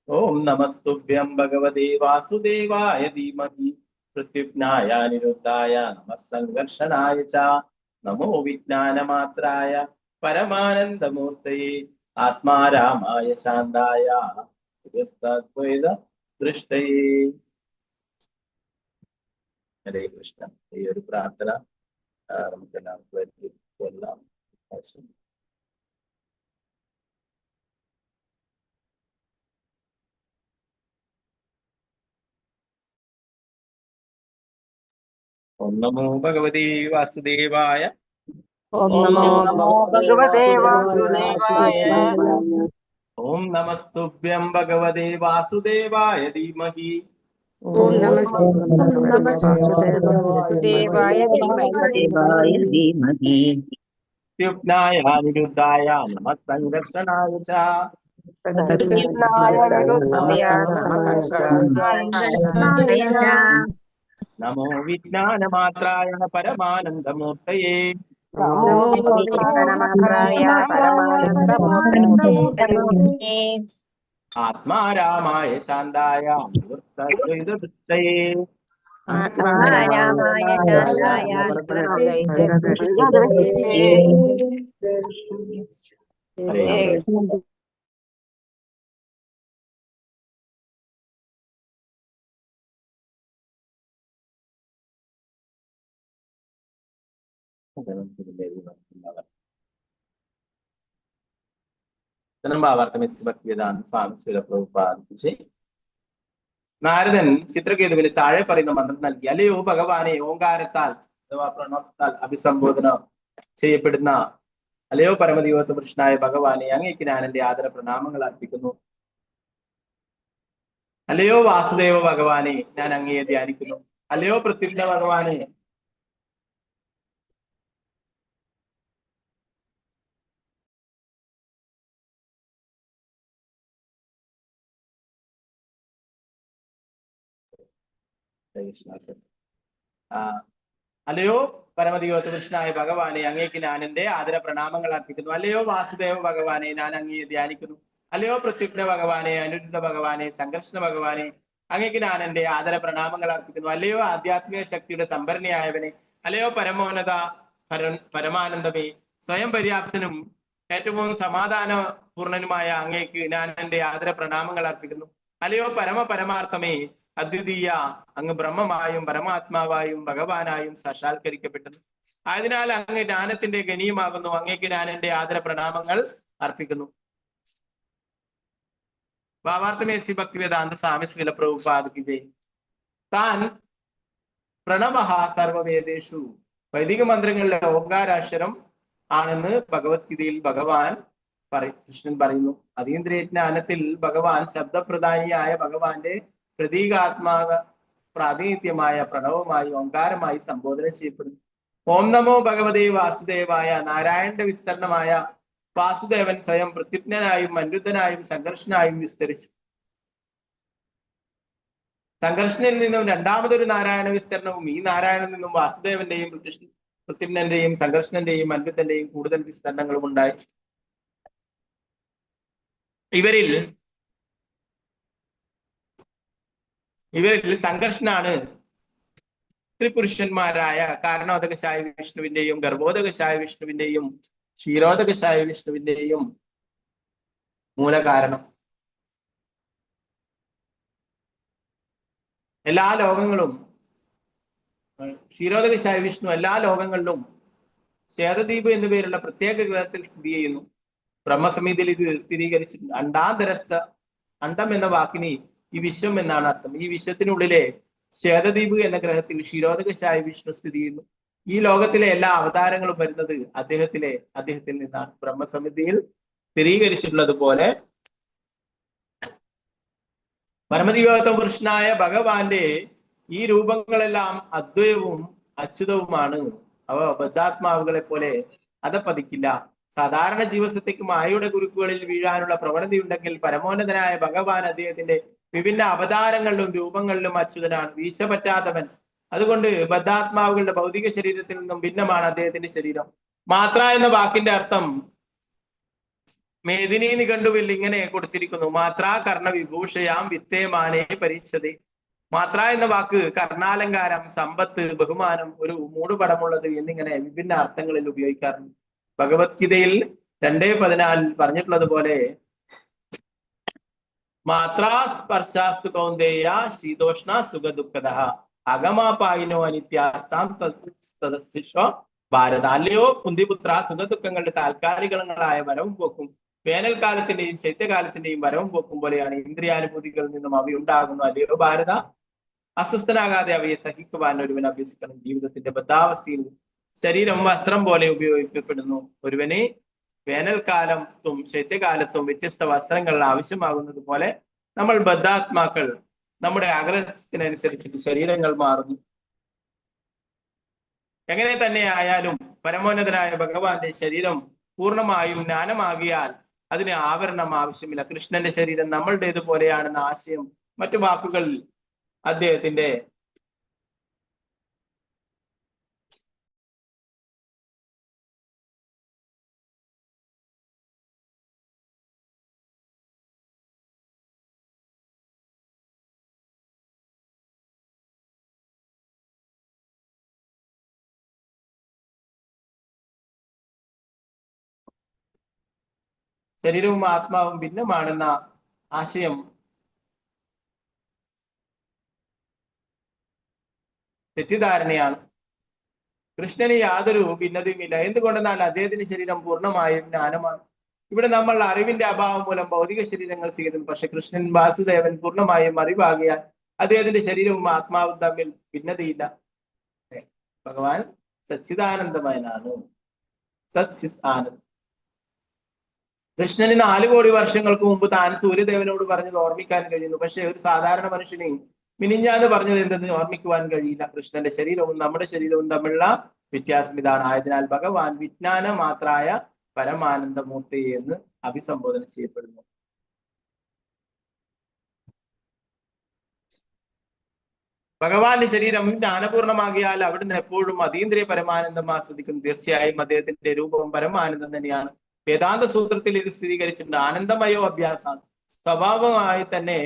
ഓം നമസ്തുഭ്യം ഭഗവതേ വാസുദേവായ ധീമഹി പ്രത്യുജ്ഞായ നിരുദ്ധായ നമഃ സംഘർഷണായ ച. നമോ വിജ്ഞാനമാത്രായ പരമാനന്ദമൂർത്തയേ ആത്മാരാമായ ശാന്തായ നിവൃത്താദ്വൈതദൃഷ്ടയേ. ഹരേ കൃഷ്ണ. ഈ ഒരു പ്രാർത്ഥന നമുക്ക് എല്ലാവർക്കും കൊല്ലാം. ഓം നമോ ഭഗവതേ വാസുദേവായ. ഓം നമോ ഭഗവതേ വാസുദേവായ. ഓം നമസ്തുഭ്യം ഭഗവതേ വാസുദേവായ ധീമഹി. ഓം നമസ്തേ ദേവായ ധീമഹി യുഗ്നായ നിരുദ്ധായ നമഃ സംഘർഷണായ ച. നമോ വിജ്ഞാനമാത്രായ പരമാനന്ദമൂർത്തയേ. ആത്മാരാമായ ശാന്തായ നിവൃത്തദ്വൈതദൃഷ്ടയേ. നാരദൻ ചിത്രകേതുവിന് താഴെ പറയുന്ന മന്ത്രം നൽകി. അല്ലയോ ഭഗവാനെ, ഓങ്കാരത്താൽ അഥവാ പ്രണവത്താൽ അഭിസംബോധന ചെയ്യപ്പെടുന്ന അല്ലയോ പരമദിവത്ത പുരുഷനായ ഭഗവാനെ, അങ്ങേക്ക് ഞാൻ എന്റെ ആദര പ്രണാമങ്ങൾ അർപ്പിക്കുന്നു. അല്ലയോ വാസുദേവ ഭഗവാനെ, ഞാൻ അങ്ങയെ ധ്യാനിക്കുന്നു. അല്ലയോ പ്രത്യുഗ്ന ഭഗവാനെ, അല്ലയോ പരമദിവത്ത പുരുഷനായ ഭഗവാനെ, അങ്ങേക്ക് ഞാൻ എന്റെ ആദര പ്രണാമങ്ങൾ അർപ്പിക്കുന്നു. അല്ലയോ വാസുദേവ ഭഗവാനെ, ഞാൻ അങ്ങയെ ധ്യാനിക്കുന്നു. അല്ലയോ പ്രത്യുഗ്ന ഭഗവാനെ, അനിരുദ്ധ ഭഗവാനെ, സംഘർഷണ ഭഗവാനെ, അങ്ങേക്ക് ഞാൻ എന്റെ ആദര പ്രണാമങ്ങൾ അർപ്പിക്കുന്നു. അല്ലയോ ആധ്യാത്മിക ശക്തിയുടെ സംഭരണിയായവനെ, അല്ലയോ പരമോന്നത പരമാനന്ദമേ, സ്വയം പര്യാപ്തനും ഏറ്റവും സമാധാന പൂർണ്ണനുമായ അങ്ങേക്ക് ഞാൻ എന്റെ ആദര പ്രണാമങ്ങൾ അർപ്പിക്കുന്നു. അല്ലയോ പരമാർത്ഥമേ, അദ്വിതീയ അങ്ങ് ബ്രഹ്മമായും പരമാത്മാവായും ഭഗവാനായും സാക്ഷാത്കരിക്കപ്പെട്ടത്. ആയതിനാൽ അങ്ങ് ജ്ഞാനത്തിന്റെ ഗണീയമാകുന്നു. അങ്ങേക്ക് ഞാൻ എന്റെ ആദര പ്രണാമങ്ങൾ അർപ്പിക്കുന്നു. ഭാവാർത്ഥമേ ശ്രീ ഭക്തിവേദാന്ത സ്വാമി ശ്രീല പ്രഭുപാദ്. താൻ പ്രണവഃ സർവവേദേഷു, വൈദിക മന്ത്രങ്ങളിലെ ഓങ്കാരാക്ഷരം ആണെന്ന് ഭഗവത്ഗീതയിൽ കൃഷ്ണൻ പറയുന്നു. അതീന്ദ്രിയജ്ഞാനത്തിൽ ഭഗവാൻ ശബ്ദപ്രധാനിയായ ഭഗവാന്റെ പ്രതീകാത്മക പ്രാതിനിധ്യമായ പ്രണവമായി ഓങ്കാരമായി സംബോധന ചെയ്യപ്പെടുന്നു. ഓം നമോ ഭഗവതേ വാസുദേവായ. നാരായണന്റെ വിസ്തരണമായ വാസുദേവൻ സ്വയം പ്രത്യുജ്ഞനായും അനിരുദ്ധനായും സംഘർഷനായും വിസ്തരിച്ചു. സംഘർഷനിൽ നിന്നും രണ്ടാമതൊരു നാരായണ വിസ്തരണവും ഈ നാരായണനിൽ നിന്നും വാസുദേവന്റെയും പ്രത്യുജ്ഞന്റെയും സംഘർഷണന്റെയും അനിരുദ്ധന്റെയും കൂടുതൽ വിസ്തരണങ്ങളും ഉണ്ടായി. ഇവരിൽ സംഘർഷനാണ് ത്രിപുരുഷന്മാരായ കാരണോദകശായ വിഷ്ണുവിന്റെയും ഗർഭോദകശായ വിഷ്ണുവിന്റെയും ക്ഷീരോദകശായ വിഷ്ണുവിന്റെയും മൂലകാരണം. എല്ലാ ലോകങ്ങളും ക്ഷീരോദകശായ വിഷ്ണു എല്ലാ ലോകങ്ങളിലും ശ്വേതദ്വീപ് എന്നു പേരുള്ള പ്രത്യേക ഗ്രഹത്തിൽ സ്ഥിതി ചെയ്യുന്നു. ബ്രഹ്മസമിതിയിൽ ഇത് സ്ഥിരീകരിച്ചിട്ടുണ്ട്. അണ്ടാന്തരസ്ഥ, അണ്ടം എന്ന വാക്കിന് ഈ വിശ്വം എന്നാണ് അർത്ഥം. ഈ വിശ്വത്തിനുള്ളിലെ ശ്വേതദ്വീപ് എന്ന ഗ്രഹത്തിൽ ക്ഷീരോദകശായ വിഷ്ണു സ്ഥിതി ചെയ്യുന്നു. ഈ ലോകത്തിലെ എല്ലാ അവതാരങ്ങളും വരുന്നത് അദ്ദേഹത്തിൽ നിന്നാണ്. ബ്രഹ്മസമിതിയിൽ സ്ഥിരീകരിച്ചിട്ടുള്ളത് പോലെ പരമദിവ്യത്വ പുരുഷനായ ഭഗവാന്റെ ഈ രൂപങ്ങളെല്ലാം അദ്വൈതവും അച്യുതവുമാണ്. അവ ബദ്ധാത്മാവുകളെ പോലെ അധപ്പതിക്കില്ല. സാധാരണ ജീവസത്തയ്ക്ക് മായയുടെ കുരുക്കുകളിൽ വീഴാനുള്ള പ്രവണതയുണ്ടെങ്കിൽ പരമോന്നതനായ ഭഗവാൻ അദ്ദേഹത്തിന്റെ വിഭിന്ന അവതാരങ്ങളിലും രൂപങ്ങളിലും അച്യുതനാണ്, വീഴ്ച പറ്റാത്തവൻ. അതുകൊണ്ട് ബദ്ധാത്മാവുകളുടെ ഭൗതിക ശരീരത്തിൽ നിന്നും ഭിന്നമാണ് അദ്ദേഹത്തിന്റെ ശരീരം. മാത്ര എന്ന വാക്കിന്റെ അർത്ഥം മേദിനി നിഘണ്ടുവിൽ ഇങ്ങനെ കൊടുത്തിരിക്കുന്നു: മാത്ര കർണ വിഭൂഷയാം വിത്തേമാനെ പരീക്ഷതേ. മാത്ര എന്ന വാക്ക് കർണാലങ്കാരം, സമ്പത്ത്, ബഹുമാനം, ഒരു മൂടുപടമുള്ളത് എന്നിങ്ങനെ വിഭിന്ന അർത്ഥങ്ങളിൽ ഉപയോഗിക്കാറുണ്ട്. ഭഗവത്ഗീതയിൽ 2:14 പറഞ്ഞിട്ടുള്ളത് പോലെ മാത്രാ സ്പർശാസ്തു കൗന്ദേയ ശീതോഷ്ണ സുഖദുഃഖദ അഗമാപായിനോ അനിത്യാസ്താം തദസ്തിഷ്വ ഭാരത. അല്ലയോ കുന്തിപുത്ര, സുഖദുഃഖങ്ങളുടെ താൽക്കാലികങ്ങളായ വരവും പോക്കും വേനൽക്കാലത്തിന്റെയും ശൈത്യകാലത്തിന്റെയും വരവും പോക്കും പോലെയാണ് ഇന്ദ്രിയാനുഭൂതികളിൽ നിന്നും അവയുണ്ടാകുന്നു. അല്ലയോ ഭാരത, അസ്വസ്ഥനാകാതെ അവയെ സഹിക്കുവാൻ ഒരുവൻ അഭ്യസിക്കണം. ജീവിതത്തിന്റെ ബദ്ധാവസ്ഥയിൽ ശരീരം വസ്ത്രം പോലെ ഉപയോഗിക്കപ്പെടുന്നു. ഒരുവനെ വേനൽക്കാലത്തും ശൈത്യകാലത്തും വ്യത്യസ്ത വസ്ത്രങ്ങൾ ആവശ്യമാകുന്നത് പോലെ നമ്മൾ ബദ്ധാത്മാക്കൾ നമ്മുടെ ആഗ്രഹത്തിനനുസരിച്ച് ശരീരങ്ങൾ മാറുന്നു. എങ്ങനെ തന്നെ ആയാലും പരമോന്നതനായ ഭഗവാന്റെ ശരീരം പൂർണ്ണമായും ജ്ഞാനമാകിയാൽ അതിന് ആവരണം ആവശ്യമില്ല. കൃഷ്ണന്റെ ശരീരം നമ്മളുടേത് പോലെയാണെന്ന ആശയം മറ്റു വാക്കുകളിൽ അദ്ദേഹത്തിന്റെ ശരീരവും ആത്മാവും ഭിന്നമാണെന്ന ആശയം തെറ്റിദ്ധാരണയാണ്. കൃഷ്ണന് യാതൊരു ഭിന്നതയുമില്ല. എന്തുകൊണ്ടെന്നാൽ അദ്ദേഹത്തിന്റെ ശരീരം പൂർണ്ണമായും ജ്ഞാനമാണ്. ഇവിടെ നമ്മൾ അറിവിന്റെ അഭാവം മൂലം ഭൗതിക ശരീരങ്ങൾ സ്വീകരിക്കുന്നു. പക്ഷെ കൃഷ്ണൻ വാസുദേവൻ പൂർണ്ണമായും അറിവാകിയാൽ അദ്ദേഹത്തിന്റെ ശരീരവും ആത്മാവും തമ്മിൽ ഭിന്നതയില്ല. ഭഗവാൻ സച്ചിദാനന്ദമയനാണ്. സച്ചിത് ആനന്ദ്. കൃഷ്ണന് 4 കോടി വർഷങ്ങൾക്ക് മുമ്പ് താൻ സൂര്യദേവനോട് പറഞ്ഞത് ഓർമ്മിക്കാൻ കഴിയുന്നു. പക്ഷെ ഒരു സാധാരണ മനുഷ്യന് മിനിഞ്ഞാന്ന് പറഞ്ഞത് എന്തെന്ന് ഓർമ്മിക്കുവാൻ കഴിയില്ല. കൃഷ്ണന്റെ ശരീരവും നമ്മുടെ ശരീരവും തമ്മിലുള്ള വ്യത്യാസം ഇതാണ്. ആയതിനാൽ ഭഗവാൻ വിജ്ഞാന മാത്രായ പരമാനന്ദമൂർത്തി എന്ന് അഭിസംബോധന ചെയ്യപ്പെടുന്നു. ഭഗവാന്റെ ശരീരം ജ്ഞാനപൂർണമാകിയാൽ അവിടുന്ന് എപ്പോഴും അതീന്ദ്രിയ പരമാനന്ദം ആസ്വദിക്കും. തീർച്ചയായും അദ്ദേഹത്തിന്റെ രൂപം പരമാനന്ദം തന്നെയാണ്. വേദാന്ത സൂത്രത്തിൽ ഇത് സ്ഥിരീകരിച്ചിട്ടുണ്ട്. ആനന്ദമയോ അഭ്യാസം. സ്വഭാവമായി തന്നെ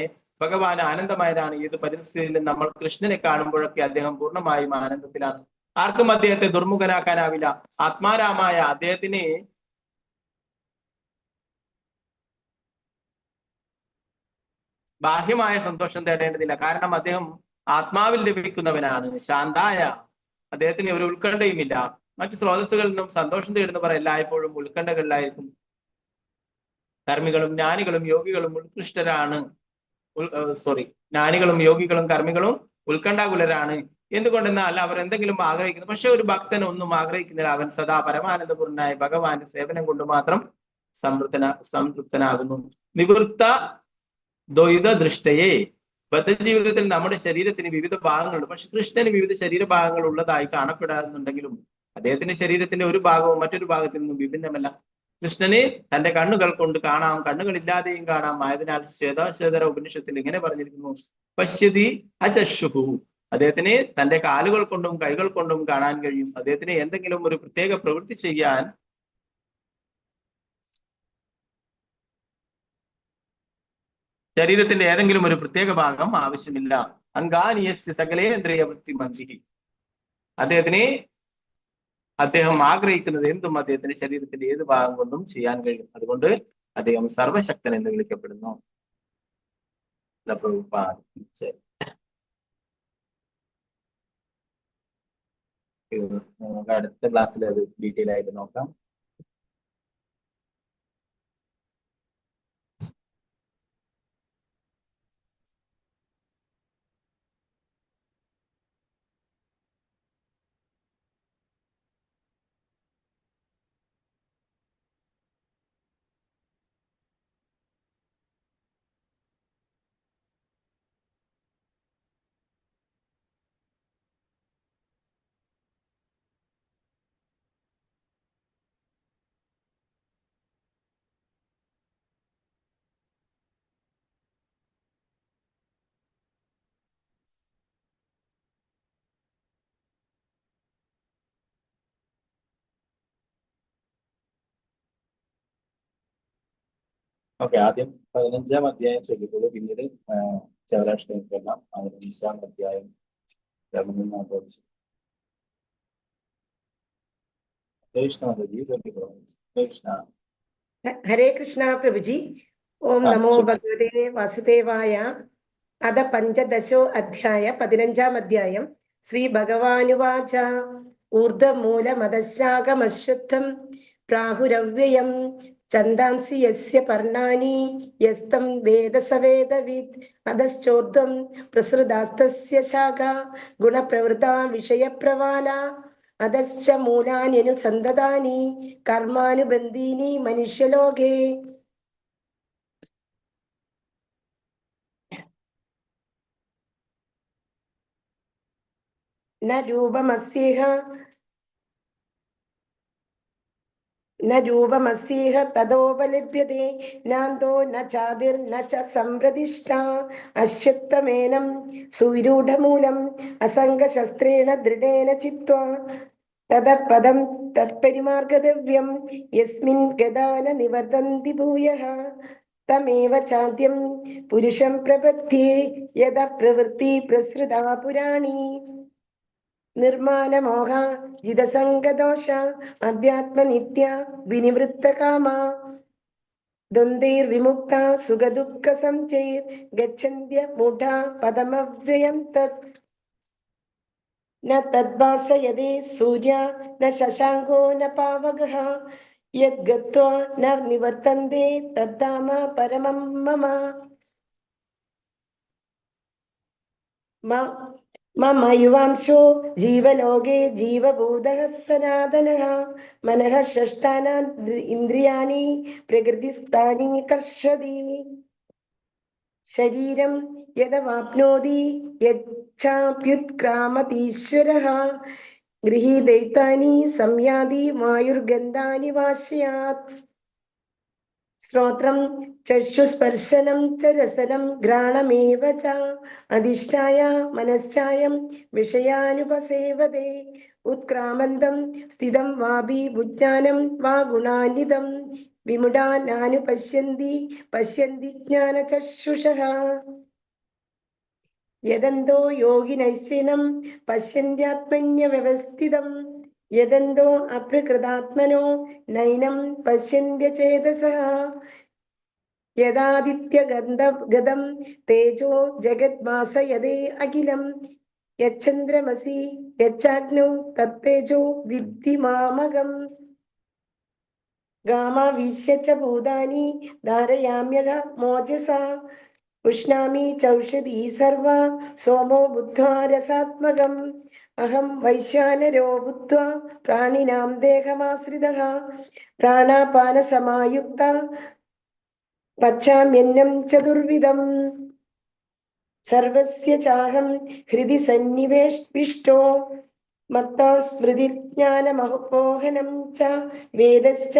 ഭഗവാൻ ആനന്ദമയനാണ്. ഏത് പരിസ്ഥിതിയിലും നമ്മൾ കൃഷ്ണനെ കാണുമ്പോഴൊക്കെ അദ്ദേഹം പൂർണ്ണമായും ആനന്ദത്തിലാണ്. ആർക്കും അദ്ദേഹത്തെ ദുർമുഖനാക്കാനാവില്ല. ആത്മാരാമായ അദ്ദേഹത്തിന് ബാഹ്യമായ സന്തോഷം തേടേണ്ടതില്ല. കാരണം അദ്ദേഹം ആത്മാവിൽ ലഭിക്കുന്നവനാണ്. ശാന്തായ അദ്ദേഹത്തിന് ഒരു ഉത്കണ്ഠയുമില്ല. മറ്റു സ്രോതസ്സുകളിൽ നിന്നും സന്തോഷം തേടുന്നവർ എല്ലായ്പ്പോഴും ഉത്കണ്ഠകളിലായിരിക്കും. കർമ്മികളും ജ്ഞാനികളും യോഗികളും ഉത്കൃഷ്ടരാണ്. ജ്ഞാനികളും യോഗികളും കർമ്മികളും ഉത്കണ്ഠാകുലരാണ്. എന്തുകൊണ്ടെന്നാൽ അവർ എന്തെങ്കിലും ആഗ്രഹിക്കുന്നു. പക്ഷെ ഒരു ഭക്തൻ ഒന്നും ആഗ്രഹിക്കുന്നില്ല. അവൻ സദാ പരമാനന്ദപൂർണനായ ഭഗവാന്റെ സേവനം കൊണ്ട് മാത്രം സംതൃപ്തനാകുന്നു. നിവൃത്ത ദ്വൈത ദൃഷ്ടയെ. ബദ്ധജീവിതത്തിൽ നമ്മുടെ ശരീരത്തിന് വിവിധ ഭാഗങ്ങളുണ്ട്. പക്ഷെ കൃഷ്ണന് വിവിധ ശരീരഭാഗങ്ങൾ ഉള്ളതായി കാണപ്പെടാറുണ്ടെങ്കിലും അദ്ദേഹത്തിന്റെ ശരീരത്തിന്റെ ഒരു ഭാഗവും മറ്റൊരു ഭാഗത്തിൽ നിന്നും വിഭിന്നമല്ല. കൃഷ്ണന് തന്റെ കണ്ണുകൾ കൊണ്ട് കാണാം, കണ്ണുകളില്ലാതെയും കാണാം. ആയതിനാൽ ശ്വേതാശ്വേതര ഉപനിഷത്തിൽ ഇങ്ങനെ പറഞ്ഞിരിക്കുന്നു, പശ്യതി അചക്ഷുഹു. അദ്ദേഹത്തിന് തന്റെ കാലുകൾ കൊണ്ടും കൈകൾ കൊണ്ടും കാണാൻ കഴിയും. അദ്ദേഹത്തിന് എന്തെങ്കിലും ഒരു പ്രത്യേക പ്രവൃത്തി ചെയ്യാൻ ശരീരത്തിന്റെ ഏതെങ്കിലും ഒരു പ്രത്യേക ഭാഗം ആവശ്യമില്ല. അങ്കാനിയസ്യ സകലേന്ദ്രിയ വൃത്തി മന്ദിഹി. അദ്ദേഹം ആഗ്രഹിക്കുന്നത് എന്തും അദ്ദേഹത്തിന്റെ ശരീരത്തിന്റെ ഏത് ഭാഗം കൊണ്ടും ചെയ്യാൻ കഴിയും. അതുകൊണ്ട് അദ്ദേഹം സർവശക്തൻ എന്ന് വിളിക്കപ്പെടുന്നു. നമുക്ക് അടുത്ത ക്ലാസ്സിൽ അത് ഡീറ്റെയിൽ ആയിട്ട് നോക്കാം. ഓക്കെ, ആദ്യം 15-ാം അധ്യായം ചൊല്ലിക്കോളൂ. പിന്നീട് ചൗരാഷ്ട്രമെല്ലാം 15-ാം അധ്യായം ഹരേ കൃഷ്ണ പ്രഭുജി. ഓം നമോ ഭഗവതേ വാസുദേവായ. അത പഞ്ചദശോ അധ്യായ 15-ാം അധ്യായം. ശ്രീ ഭഗവാനുവാച. ഊർധ്വമൂലമദശാഖമശ്വത്ഥം പ്രാഹുരവ്യയം ചന്ദാംസി യസ്യ പർണാനി യസ്തം വേദ സവേദവിത് അധശ്ചോർധ്വം പ്രസൃതാസ്തസ്യ ശാഖ ഗുണപ്രവൃത്താ വിഷയപ്രവാല അധശ്ച മൂലാന്യനുസന്തതാനി കർമാനുബന്ധീനി മനുഷ്യലോകേ. ന രൂപമസ്യേഹ തതോപലഭ്യതേ നാന്തോ ന ചാതിർന ച സംപ്രതിഷ്ഠ അശ്വത്ഥമേനം സുവിരൂഢമൂലം അസംഗശസ്ത്രേണ ദൃഢേന ചിത്വാ തദപദം തത്പരിമാർഗതവ്യം യസ്മിൻ ഗതാന നിവർത്തന്തി ഭൂയഃ തമേവ ചാദ്യം പുരുഷം പ്രപദ്യേ യദ പ്രവൃത്തി പ്രസൃതാ പുരാണി. നിർമാനമോഹ ജിതസംഗദോഷ അധ്യാത്മനിത്യ വിനിവൃത്തകാമ ദ്വന്ദ്വൈർവിമുക്ത സുഖദുഃഖ സംചൈർ ഗച്ഛന്ത്യ മൂഢ പദമവ്യയം തത്. ന തദ്ഭാസയതേ സൂര്യ ന ശശാങ്കോ ന പാവകഃ യദ്ഗത്വാ ന നിവർത്തന്തെ തദ്ധാമ പരമം മമ. മമ യുവാംശോ ജീവലോകേ ജീവഭൂതഃ സനാതനഃ മനഃ ഷഷ്ഠാനാ ഇന്ദ്രിയാണി പ്രകൃതിസ്ഥാനി കർഷതി. ശരീരം യദവാപ്നോതി യച്ഛാപ്യുത്ക്രാമതീശ്വരഃ ഗൃഹീതൈതാനി സംയാതി വായുർഗന്ധാനി വാശയാത്. ശ്രോത്രം ചക്ഷുസ്പർശനം ച രസനം ഘ്രാണമേവ ച അധിഷ്ഠായ മനശ്ചായം വിഷയാനുപസേവതേ. ഉത്ക്രാമന്തം സ്ഥിതം വാപി ഭുജ്ഞാനം വാ ഗുണാന്വിതം വിമുഢാനാനുപശ്യന്തി പശ്യന്തി ജ്ഞാനചക്ഷുഷഃ. യദന്തോ യോഗിനൈശ്ചൈനം പശ്യന്ത്യാത്മന്യവ്യവസ്ഥിതം യദന്തോ അപ്രകൃതാത്മനോ നൈനം പശ്യന്ത്യചേതസഃ. യദാദിത്യഗതം തേജോ ജഗദ്ഭാസയതേ അഖിലം യച്ഛന്ദ്രമസി യച്ഛാഗ്നൗ തത്തേജോ വിദ്ധി മാമകം. ഗാമാവിശ്യ ച ഭൂതാനി ധാരയാമ്യഹ മോജസാ ഉഷ്ണാമി ചൗഷധീ സർവ സോമോ ബുദ്ധ്വാ രസാത്മകം. അഹം വൈശ്വാനരോ ഭൂത്വാ പ്രാണിനാം ദേഹമാശ്രിതഃ പ്രാണാപാനസമായുക്ത പച്ചാമ്യന്നം ചതുർവിധം. സർവസ്യ ചാഹം ഹൃദി സന്നിവേഷ്ടിഷ്ടോ മത്താ സ്മൃതിജ്ഞാനമപോഹനം ച വേദശ്ച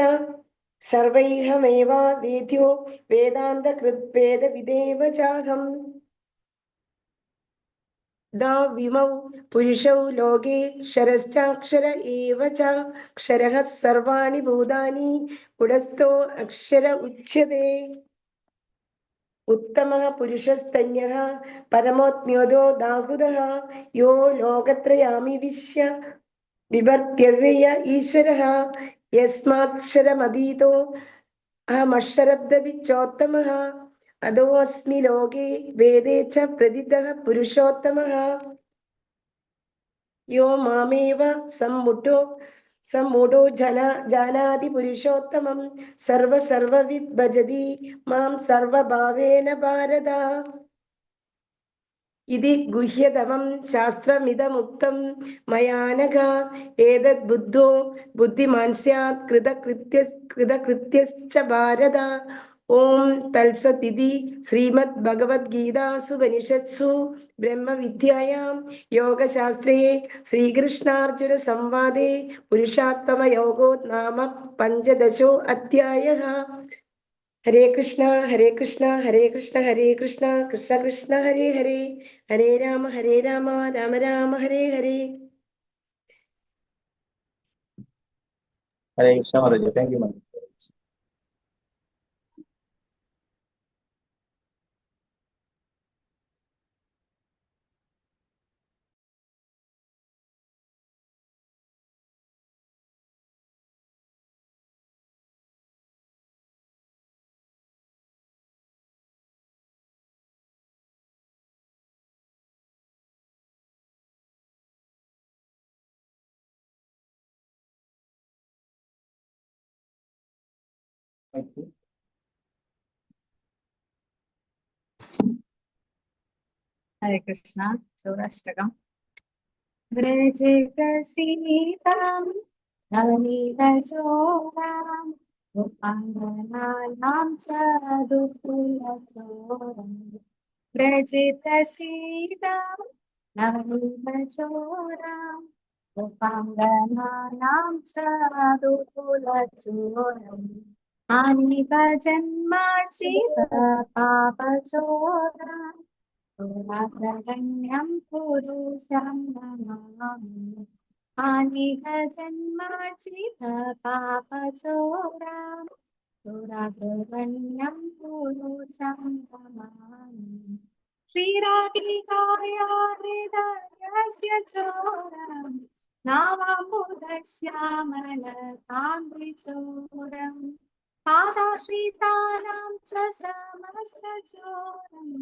സർവൈഹമേവ വേദ്യോ വേദാന്തകൃത് വേദവിദേവ ചാഹം. ദാവിമൗ പുരുഷൗ ലോകേ ക്ഷരശ്ചാക്ഷര ഏവ ച ക്ഷരഃ സർവാണി ഭൂതാനി കുടസ്ഥോ അക്ഷര ഉച്യതേ. ഉത്തമഃ പുരുഷസ്തന്യഃ പരമോത്മ്യോദോ ദാഹുദഃ യോ ലോകത്രയാമിവിശ്യ വിഭർത്യവ്യയ ഈശ്വരഃ യസ്മാക്ഷരമതീതോ അഹമക്ഷരബ്ദവിച്ചോത്തമഃ അദോऽസ്മി ലോകേ വേദേ ച പ്രതിതഃ പുരുഷോത്തമഃ. യോ മാമേവ സമ്മൂഢോ ജാനാതി പുരുഷോത്തമം സർവവിദ് ഭജതി മാം സർവഭാവേന ഭാരത. ഇതി ഗുഹ്യതമം ശാസ്ത്രമിദമുക്തം മയാ നഘ ഏതദ് ബുദ്ധോ ബുദ്ധിമാൻ സ്യാത് കൃതകൃത്യശ്ച ഭാരത. ഓം തത്സത് ഇതി ശ്രീമദ് ഭഗവദ്ഗീതാസുപനിഷത്സു ബ്രഹ്മവിദ്യായാം യോഗശാസ്ത്രേ ശ്രീകൃഷ്ണാർജുന സംവാദേ പുരുഷോത്തമയോഗോ നാമ പഞ്ചദശോ അധ്യായഃ. ഹരേ കൃഷ്ണ ഹരേ കൃഷ്ണ ഹരേ കൃഷ്ണ ഹരേ കൃഷ്ണ കൃഷ്ണ കൃഷ്ണ ഹരേ ഹരേ ഹരേ രാമ രാമ രാമ ഹരേ ഹരേ. ഹരേ കൃഷ്ണ പറഞ്ഞു. Thank you. ഹരേ കൃഷ്ണ. സൗരാഷ്ടകം. व्रजेत सीतां नवनीतचोरां गोपाङ्गनानां च दुःखुलचोरम् व्रजेत सीतां नवनीतचोरां गोपाङ्गनानां च दुःखुलचोरम् आनिकजन्मार्जित पापचोरां पुरातरण्यं पुरुषं नमामि आनिकजन्मार्जित पापचोरां पुरातरण्यं पुरुषं नमामि श्रीराधिकाया हृदयस्य चोरं नावाम्बुधश्यामलकान्तिचोरम् पादाश्रितानां च समस्तचोरम्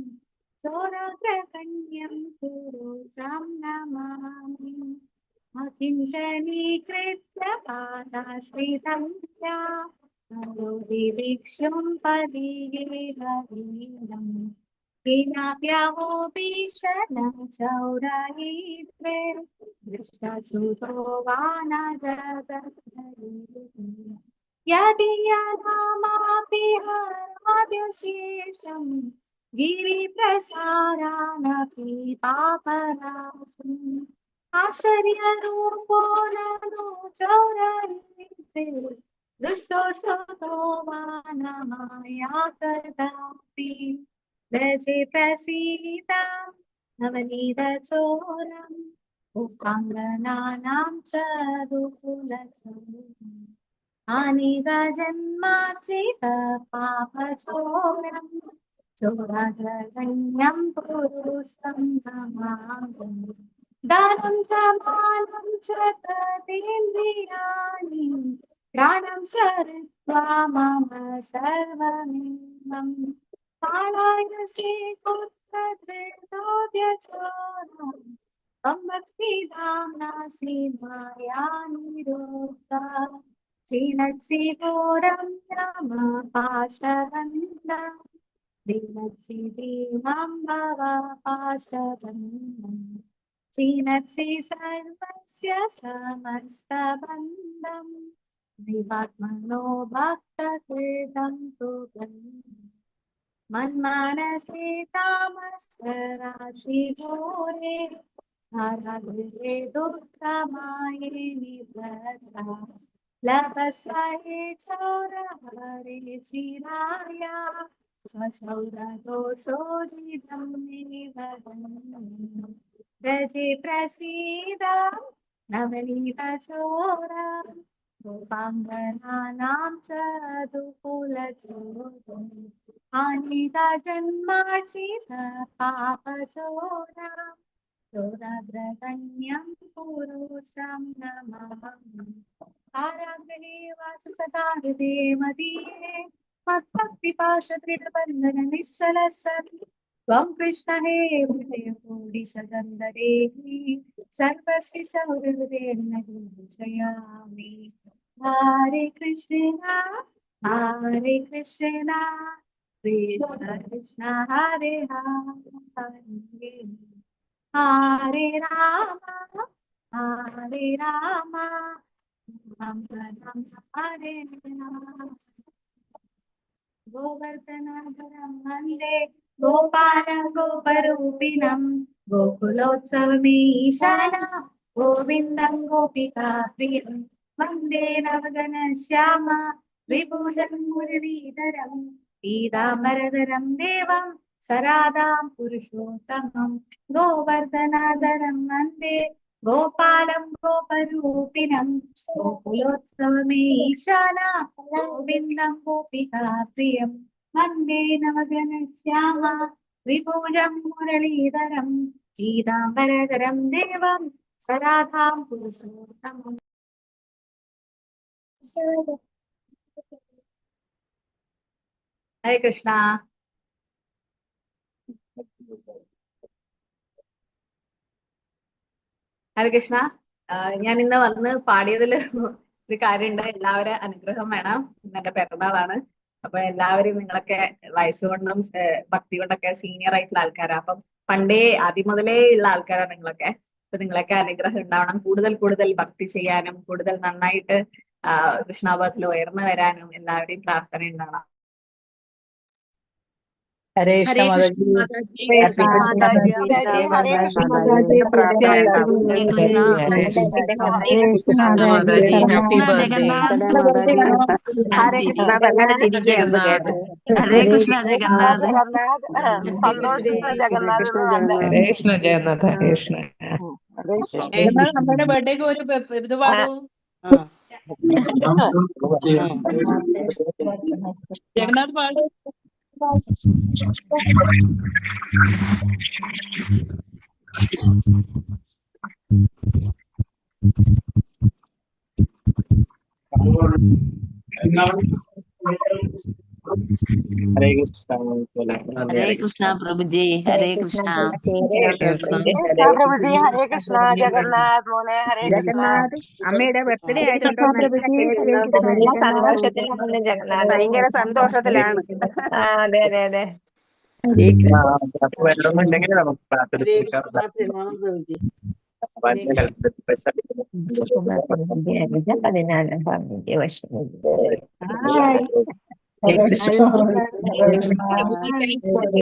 चोरग्रगण्यं पुरुषं नमामि अकिञ्चनीकृत्य पादाश्रितं च दिविक्षुं पदीयेरवीरम् विनाप्यहो भीषणं चौरयित्रे दृष्टसुतो वानरगर्भयित्रे यदि यदामापि हराद्यशेषं गिरिप्रसारानपि पापराशम् आश्चर्यरूपो ननु चौरयित्रे दृष्टो श्रुतो वानमाया कदापि व्रजे प्रसीतां नवनीतचोरम् उपाङ्गनानां च दुःखुलचोरम् आनिकजन्मार्जित पापचोरम् चोरगण्यं पुरुषं नमामि दानं च मानं च तदेन्द्रियाणि प्राणं च हृत्वा मम सर्वमिमम् पाणायसे कुत्रधृतोऽध्यचोरम् भक्तिधाम्नासि माया निरोधा चीनत्सि घोरं राम पाशवन्दम् दीनत्सि दीनं भव पाशवन्दम् चीनत्सि सर्वस्य समस्तबन्धम् विवात्मनो भक्तकृतं तुभ्यम् मन्मानसे तामसराशिघोरे हरगृहे दुःखमाये निबद्धा लभस्वहे चौरहरे चिराया स्वशौरदोषोजितं निवदन् व्रजे प्रसीदा नवनीतचोरम् गोपाङ्गनानां च दुःखुलचोरम् आनिकजन्मार्जित पापचोरम् चोरग्रगण्यं पुरुषं नमामि कारागृहे वासु सदा हृदये मदीये मत्भक्तिपाशदृढबन्धन निश्चलः सति त्वं कृष्ण हे हृदयकोटिशगन्धरेहि सर्वस्य सौहृदेन पूजयामि हरे कृष्ण कृष्ण कृष्ण हरे हरे हरे राम राम राम हरे राम गोवर्धनधरं वन्दे गोपालं गोपरूपिणं गोकुलोत्सवमीशाना गोविन्दं गोपिकाप्रियं वन्दे नवघनश्याम विभूषण मुरलीधरं पीताम्बरधरं देवं सरादां पुरुषोत्तमं गोवर्धनधरं वन्दे गोपालं गोपरूपिणं गोकुलोत्सवमीशाना गोविन्दं गोपिकाप्रियं वन्दे नवघनश्याम विभूषं मुरलीधरं पीताम्बरधरं देवं सराधां पुरुषोत्तमम् हरे कृष्णा ഹരേ കൃഷ്ണ. ഞാൻ ഇന്ന് വന്ന് പാടിയതിൽ ഒരു കാര്യമുണ്ട്. എല്ലാവരും അനുഗ്രഹം വേണം. ഇന്ന് എന്റെ പിറന്നാളാണ്. അപ്പൊ എല്ലാവരും നിങ്ങളൊക്കെ വയസ്സുകൊണ്ടും ഭക്തി കൊണ്ടൊക്കെ സീനിയർ ആയിട്ടുള്ള ആൾക്കാരാണ്. അപ്പം പണ്ടേ ആദ്യം മുതലേ ഉള്ള ആൾക്കാരാണ് നിങ്ങളൊക്കെ. അപ്പൊ നിങ്ങളൊക്കെ അനുഗ്രഹം ഉണ്ടാവണം, കൂടുതൽ കൂടുതൽ ഭക്തി ചെയ്യാനും കൂടുതൽ നന്നായിട്ട് കൃഷ്ണാപഥത്തിൽ ഉയർന്നു വരാനും എല്ലാവരുടെയും പ്രാർത്ഥന ഉണ്ടാവണം. ഹരേ കൃഷ്ണ മാതാജി. Happy birthday. ഹരേ കൃഷ്ണ ജഗന്നാഥ്. ഹരേ കൃഷ്ണ ജഗന്നാഥ. ഹരേ കൃഷ്ണ. നമ്മുടെ ബർത്ത്ഡേക്ക് ഒരു ഇത് പാടൂ. ജഗന്നാഥ് പാടൂ. ഹരേ കൃഷ്ണ. ഹരേ കൃഷ്ണ പ്രഭുജി. ഹരേ കൃഷ്ണ. പ്രഭുജി ഹരേ കൃഷ്ണ. ജഗന്നാഥ് മോനെ ഹരേ ജഗന്നാഥ് അമ്മയുടെ ബർത്ത്ഡേ ആയതുകൊണ്ടോ നല്ല സന്തോഷത്തിലാണ് ജഗന്നാഥ്. ഭയങ്കര സന്തോഷത്തിലാണ്. അതെ അതെ അതെ. വേണമെന്നുണ്ടെങ്കിൽ നമുക്ക് പ്രാർത്ഥിക്കാം. വർഷം